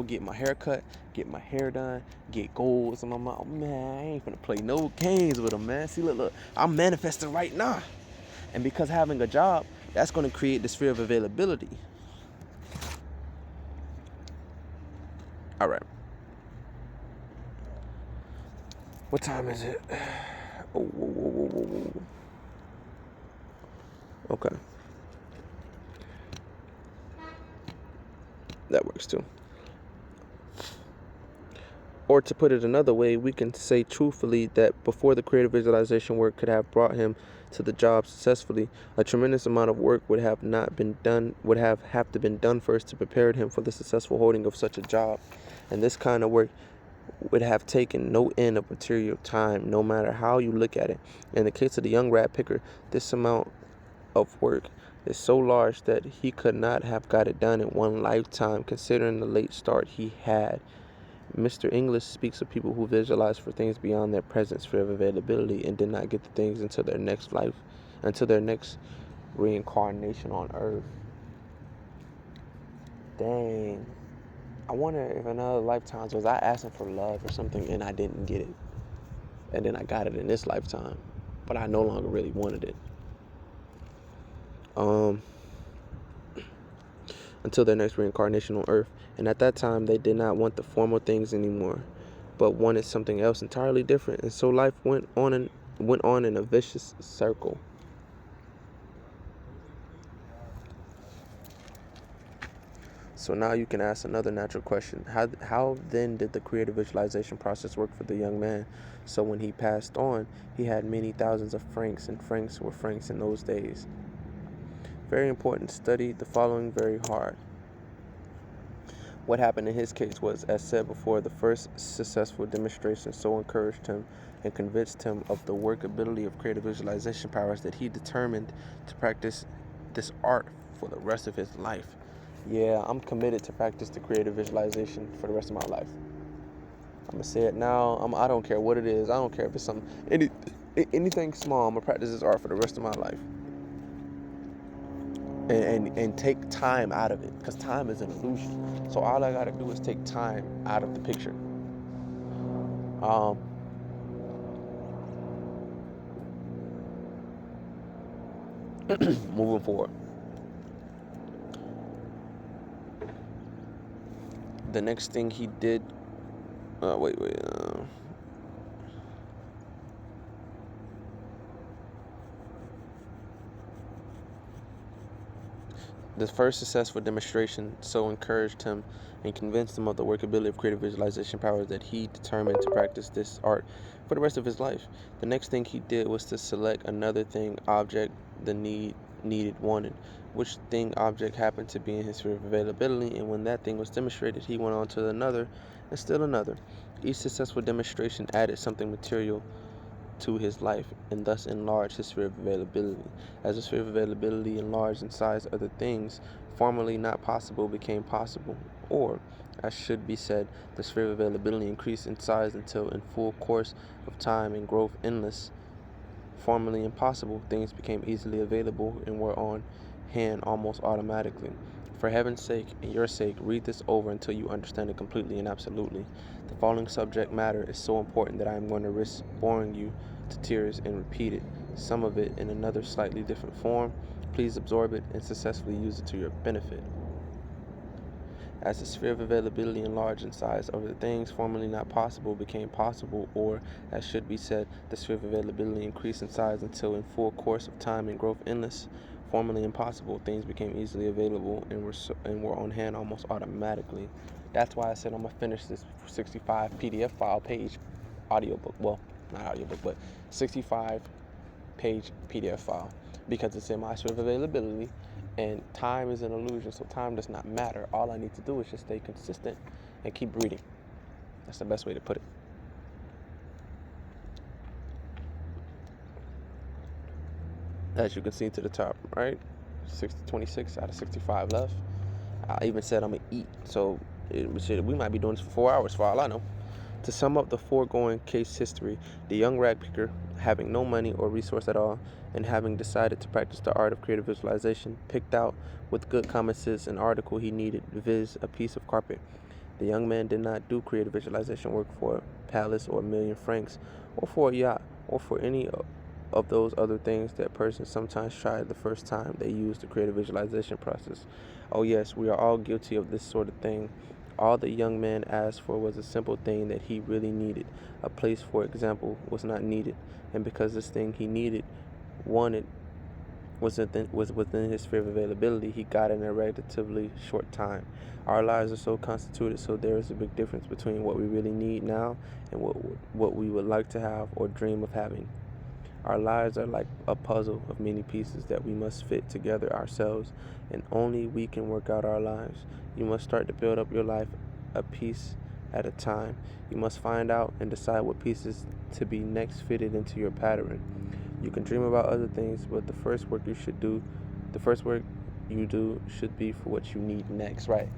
[SPEAKER 1] get my haircut, get my hair done, get goals in my mouth. Man, I ain't finna play no games with them, man. See, look, I'm manifesting right now. And because having a job, that's going to create the sphere of availability. All right. What time is it? Oh. Okay. That works too. Or to put it another way, we can say truthfully that before the creative visualization work could have brought him to the job successfully, a tremendous amount of work would have been done first to prepare him for the successful holding of such a job. And this kind of work would have taken no end of material time, no matter how you look at it. In the case of the young rat picker, this amount of work is so large that he could not have got it done in one lifetime, considering the late start he had. Mr. English speaks of people who visualize for things beyond their present sphere of availability and did not get the things until their next reincarnation on Earth. Dang. I wonder if in other lifetimes was I asking for love or something and I didn't get it. And then I got it in this lifetime, but I no longer really wanted it. Until their next reincarnation on Earth. And at that time, they did not want the formal things anymore, but wanted something else entirely different. And so life went on in a vicious circle. So now you can ask another natural question. How then did the creative visualization process work for the young man? So when he passed on, he had many thousands of francs, and francs were francs in those days. Very important. Study the following very hard. What happened in his case was, as said before, the first successful demonstration so encouraged him and convinced him of the workability of creative visualization powers that he determined to practice this art for the rest of his life. Yeah, I'm committed to practice the creative visualization for the rest of my life. I'm going to say it now. I don't care what it is. I don't care if it's anything small. I'm going to practice this art for the rest of my life. And take time out of it, because time is an illusion. So all I gotta do is take time out of the picture. Moving forward, the next thing he did. The first successful demonstration so encouraged him and convinced him of the workability of creative visualization powers that he determined to practice this art for the rest of his life. The next thing he did was to select another thing, object, the needed, wanted, which thing, object happened to be in his sphere of availability, and when that thing was demonstrated, he went on to another and still another. Each successful demonstration added something material to his life and thus enlarged his sphere of availability. As the sphere of availability enlarged in size, other things formerly not possible became possible, or, as should be said, the sphere of availability increased in size until in full course of time and growth endless. Formerly impossible, things became easily available and were on hand almost automatically. For heaven's sake and your sake, read this over until you understand it completely and absolutely. The following subject matter is so important that I am going to risk boring you to tears and repeat it, some of it in another slightly different form. Please absorb it and successfully use it to your benefit. As the sphere of availability enlarged in size, other things formerly not possible became possible, or, as should be said, the sphere of availability increased in size until in full course of time and growth endless. formerly impossible, things became easily available and were on hand almost automatically. That's why I said I'm going to finish this 65 PDF file page audiobook. Well, not audiobook, but 65 page PDF file, because it's in my sphere of availability, and time is an illusion, so time does not matter. All I need to do is just stay consistent and keep reading. That's the best way to put it. As you can see to the top, right? 26 out of 65 left. I even said I'm going to eat, so we might be doing this for 4 hours for all I know. To sum up the foregoing case history, the young rag picker, having no money or resource at all, and having decided to practice the art of creative visualization, picked out with good common sense an article he needed, viz. A piece of carpet. The young man did not do creative visualization work for a palace or a million francs, or for a yacht, or for any of those other things that persons sometimes try the first time they use the creative visualization process. Oh yes, we are all guilty of this sort of thing. All the young man asked for was a simple thing that he really needed. A place, for example, was not needed, and because this thing he wanted, was within his sphere of availability, he got it in a relatively short time. Our lives are so constituted, so there is a big difference between what we really need now and what we would like to have or dream of having. Our lives are like a puzzle of many pieces that we must fit together ourselves, and only we can work out our lives. You must start to build up your life a piece at a time. You must find out and decide what pieces to be next fitted into your pattern. You can dream about other things, but the first work you do should be for what you need next, right?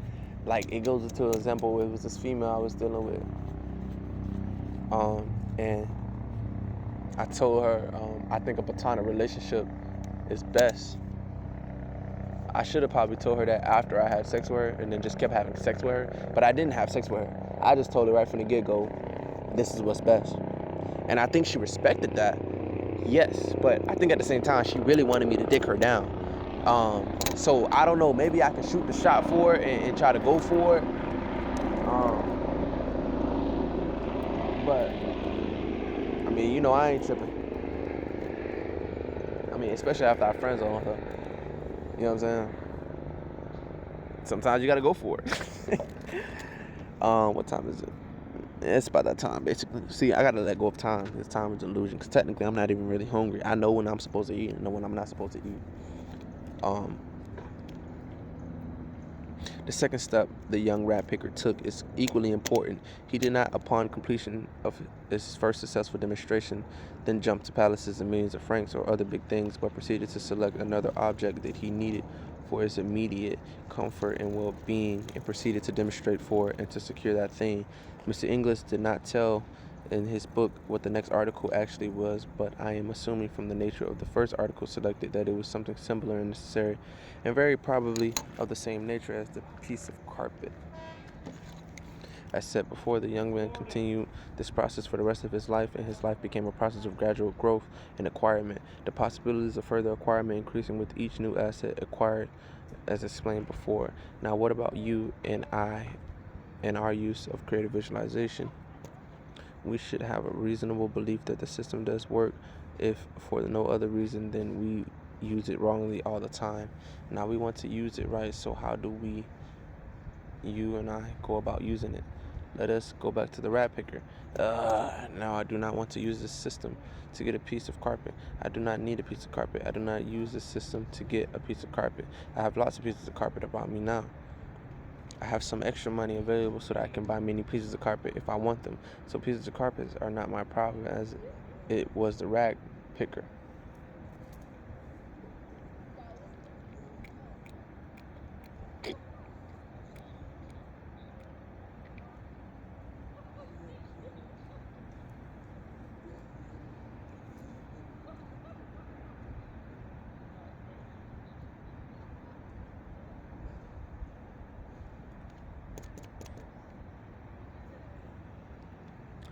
[SPEAKER 1] Like, it goes into an example. It was this female I was dealing with, and I told her I think a platonic relationship is best. I should have probably told her that after I had sex with her, and then just kept having sex with her. But I didn't have sex with her. I just told her right from the get-go, this is what's best. And I think she respected that, yes. But I think at the same time, she really wanted me to dick her down. So I don't know. Maybe I can shoot the shot for her and try to go for it. But I mean, you know, I ain't tripping. I mean, especially after our friends on her. You know what I'm saying? Sometimes you gotta go for it. What time is it? It's about that time, basically. See, I gotta let go of time. This time is illusion, because technically I'm not even really hungry. I know when I'm supposed to eat and know when I'm not supposed to eat. The second step the young rat picker took is equally important. He did not, upon completion of his first successful demonstration, then jump to palaces and millions of francs or other big things, but proceeded to select another object that he needed for his immediate comfort and well-being, and proceeded to demonstrate for it and to secure that thing. Mr. English did not tell in his book what the next article actually was, but I am assuming from the nature of the first article selected that it was something similar and necessary, and very probably of the same nature as the piece of carpet. As said before, the young man continued this process for the rest of his life, and his life became a process of gradual growth and acquirement, the possibilities of further acquirement increasing with each new asset acquired, as explained before. Now, what about you and I and our use of creative visualization? We should have a reasonable belief that the system does work, if for no other reason than we use it wrongly all the time. Now we want to use it right, so how do you and I, go about using it? Let us go back to the rat picker. Now I do not want to use this system to get a piece of carpet. I do not need a piece of carpet. I do not use this system to get a piece of carpet. I have lots of pieces of carpet about me now. I have some extra money available so that I can buy many pieces of carpet if I want them. So pieces of carpet are not my problem, as it was the rag picker.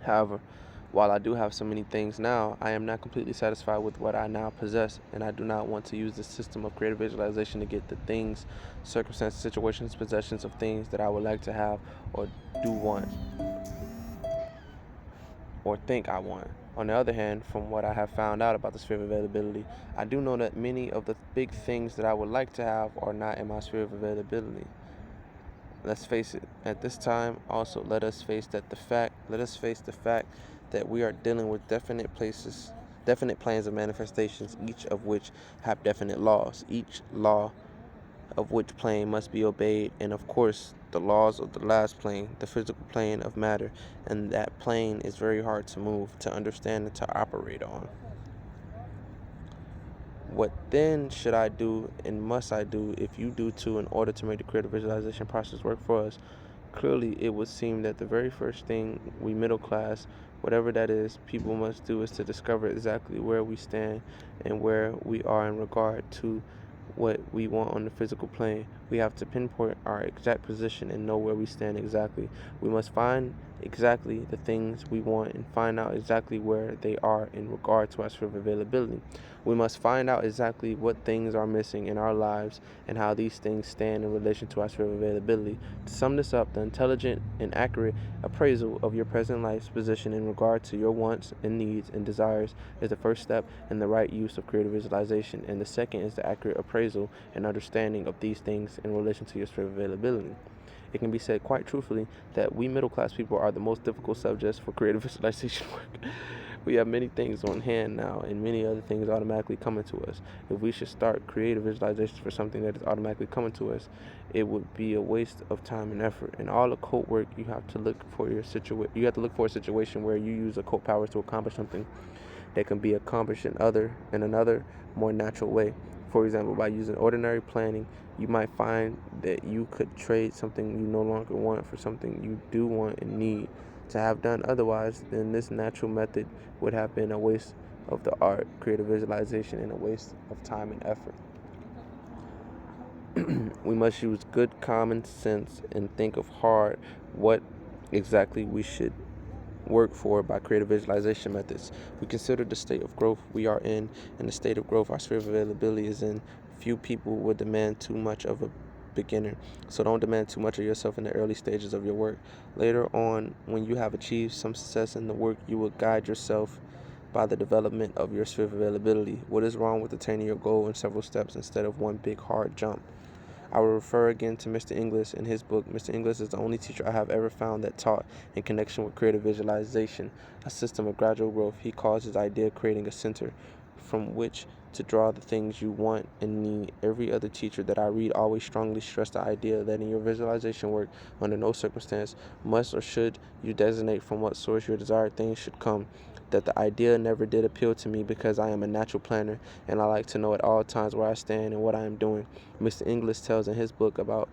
[SPEAKER 1] However, while I do have so many things now, I am not completely satisfied with what I now possess, and I do not want to use the system of creative visualization to get the things, circumstances, situations, possessions of things that I would like to have or do want or think I want. On the other hand, from what I have found out about the sphere of availability, I do know that many of the big things that I would like to have are not in my sphere of availability. Let's face it. At this time, also let us face the fact that we are dealing with definite plans of manifestations, each of which have definite laws. Each law of which plane must be obeyed, and of course the laws of the last plane, the physical plane of matter, and that plane is very hard to move, to understand, and to operate on. What then should I do and must I do, if you do too, in order to make the creative visualization process work for us? Clearly, it would seem that the very first thing we middle class, whatever that is, people must do is to discover exactly where we stand and where we are in regard to what we want on the physical plane. We have to pinpoint our exact position and know where we stand exactly. We must find exactly the things we want and find out exactly where they are in regard to our sphere of availability. We must find out exactly what things are missing in our lives and how these things stand in relation to our sphere of availability. To sum this up, the intelligent and accurate appraisal of your present life's position in regard to your wants and needs and desires is the first step in the right use of creative visualization, and the second is the accurate appraisal and understanding of these things in relation to your sphere of availability. It can be said quite truthfully that we middle class people are the most difficult subjects for creative visualization work. We have many things on hand now, and many other things automatically coming to us. If we should start creative visualizations for something that is automatically coming to us, it would be a waste of time and effort. In all occult work, you have to look for a situation where you use occult powers to accomplish something that can be accomplished in another more natural way. For example, by using ordinary planning, you might find that you could trade something you no longer want for something you do want and need to have done. Otherwise, then this natural method would have been a waste of the art, creative visualization, and a waste of time and effort. We must use good common sense and think of hard what exactly we should work for by creative visualization methods. We consider the state of growth we are in and the state of growth our sphere of availability is in. Few people would demand too much of a beginner, so don't demand too much of yourself in the early stages of your work. Later on, when you have achieved some success in the work, you will guide yourself by the development of your sphere of availability. What is wrong with attaining your goal in several steps instead of one big hard jump? I will refer again to Mr. Inglis in his book. Mr. Inglis is the only teacher I have ever found that taught, in connection with creative visualization, a system of gradual growth. He calls his idea creating a center from which to draw the things you want and need. Every other teacher that I read always strongly stress the idea that in your visualization work, under no circumstance must or should you designate from what source your desired things should come. That the idea never did appeal to me because I am a natural planner and I like to know at all times where I stand and what I am doing. Mr. Inglis tells in his book a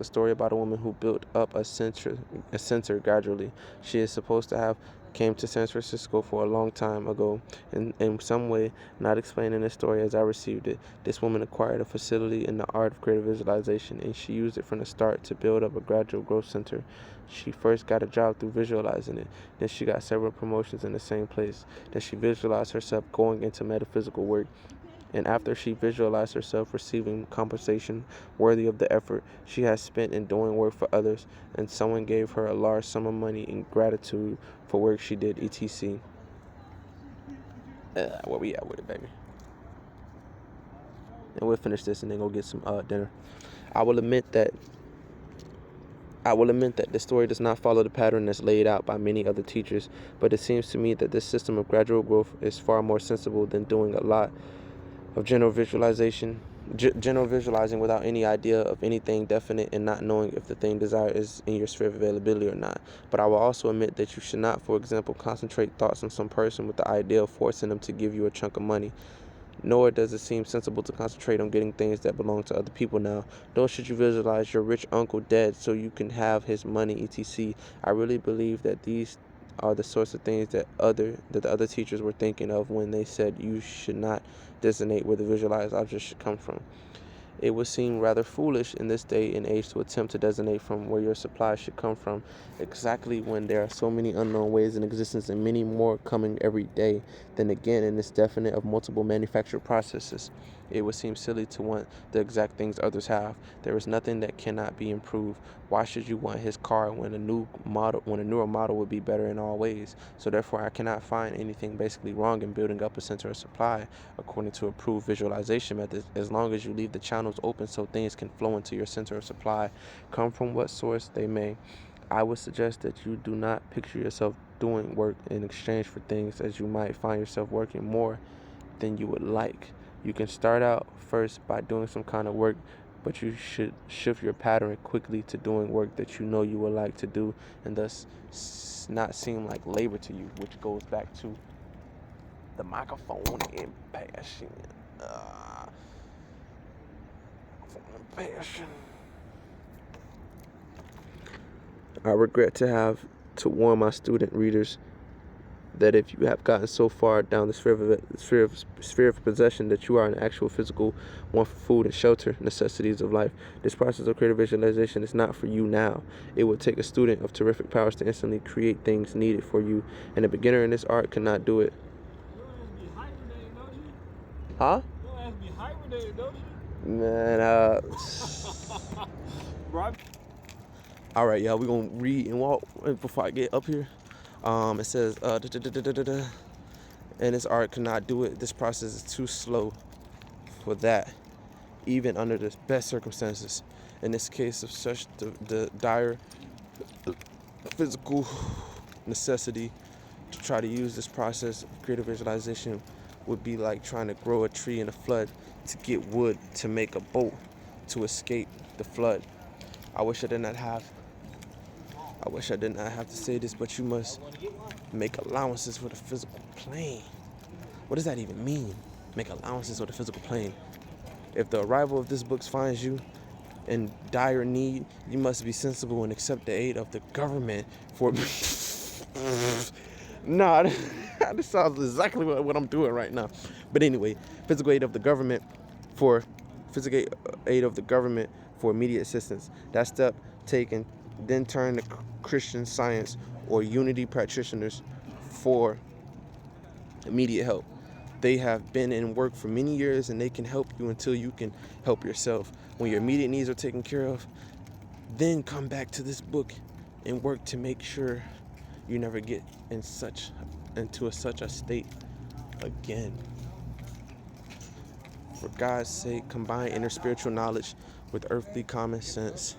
[SPEAKER 1] story about a woman who built up a center gradually. She is supposed to have came to San Francisco for a long time ago, and in some way, not explaining the story as I received it, this woman acquired a facility in the art of creative visualization, and she used it from the start to build up a gradual growth center. She first got a job through visualizing it. Then she got several promotions in the same place. Then she visualized herself going into metaphysical work. And after she visualized herself receiving compensation worthy of the effort she has spent in doing work for others, and someone gave her a large sum of money in gratitude for work she did, etc. Where we at with it, baby? And we'll finish this and then go get some dinner. I will admit that the story does not follow the pattern that's laid out by many other teachers, but it seems to me that this system of gradual growth is far more sensible than doing a lot of general visualizing without any idea of anything definite and not knowing if the thing desired is in your sphere of availability or not. But I will also admit that you should not, for example, concentrate thoughts on some person with the idea of forcing them to give you a chunk of money. Nor does it seem sensible to concentrate on getting things that belong to other people now. Nor should you visualize your rich uncle dead so you can have his money, etc. I really believe that these are the sorts of things that the other teachers were thinking of when they said you should not designate where the visualized object should come from. It would seem rather foolish in this day and age to attempt to designate from where your supply should come from, exactly when there are so many unknown ways in existence and many more coming every day. Then again, in this definite of multiple manufactured processes. It would seem silly to want the exact things others have. There is nothing that cannot be improved. Why should you want his car when a newer model would be better in all ways? So therefore, I cannot find anything basically wrong in building up a center of supply according to approved visualization methods, as long as you leave the channels open so things can flow into your center of supply, come from what source they may. I would suggest that you do not picture yourself doing work in exchange for things, as you might find yourself working more than you would like. You can start out first by doing some kind of work, but you should shift your pattern quickly to doing work that you know you would like to do, and thus not seem like labor to you, which goes back to the microphone and passion. I regret to have to warn my student readers that if you have gotten so far down the sphere of possession that you are an actual physical want for food and shelter, necessities of life, this process of creative visualization is not for you now. It will take a student of terrific powers to instantly create things needed for you, and a beginner in this art cannot do it. Huh?
[SPEAKER 2] Your ass be hibernating, don't you?
[SPEAKER 1] Man, all right, y'all, we're gonna read and walk before I get up here. It says, and this art cannot do it. This process is too slow for that, even under the best circumstances. In this case of such the dire physical necessity to try to use this process of creative visualization would be like trying to grow a tree in a flood to get wood to make a boat to escape the flood. I wish I did not have to say this, but you must make allowances for the physical plane. What does that even mean? Make allowances for the physical plane. If the arrival of this book finds you in dire need, you must be sensible and accept the aid of the government for... Nah, this sounds exactly what I'm doing right now. But anyway, physical aid of the government for immediate assistance. That step taken, then turn to Christian Science or Unity practitioners for immediate help. They have been in work for many years, and they can help you until you can help yourself. When your immediate needs are taken care of, then come back to this book and work to make sure you never get into such a state again. For God's sake, combine inner spiritual knowledge with earthly common sense.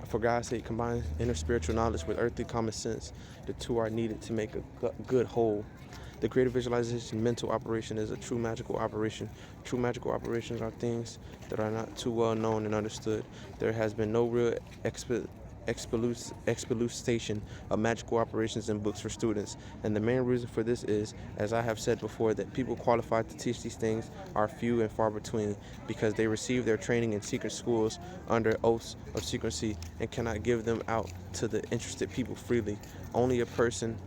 [SPEAKER 1] For God's sake, combine inner spiritual knowledge with earthly common sense. The two are needed to make a good whole. The creative visualization mental operation is a true magical operation. True magical operations are things that are not too well known and understood. There has been no real explutation of magical operations in books for students, and the main reason for this is, as I have said before, that people qualified to teach these things are few and far between, because they receive their training in secret schools under oaths of secrecy and cannot give them out to the interested people freely. Only a person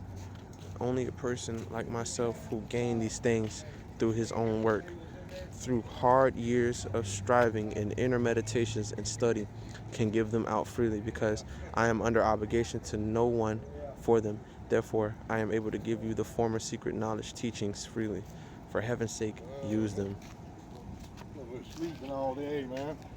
[SPEAKER 1] like myself, who gained these things through his own work, through hard years of striving and inner meditations and study, can give them out freely, because I am under obligation to no one for them. Therefore, I am able to give you the former secret knowledge teachings freely. For heaven's sake, use them.
[SPEAKER 2] Sleeping all day, man.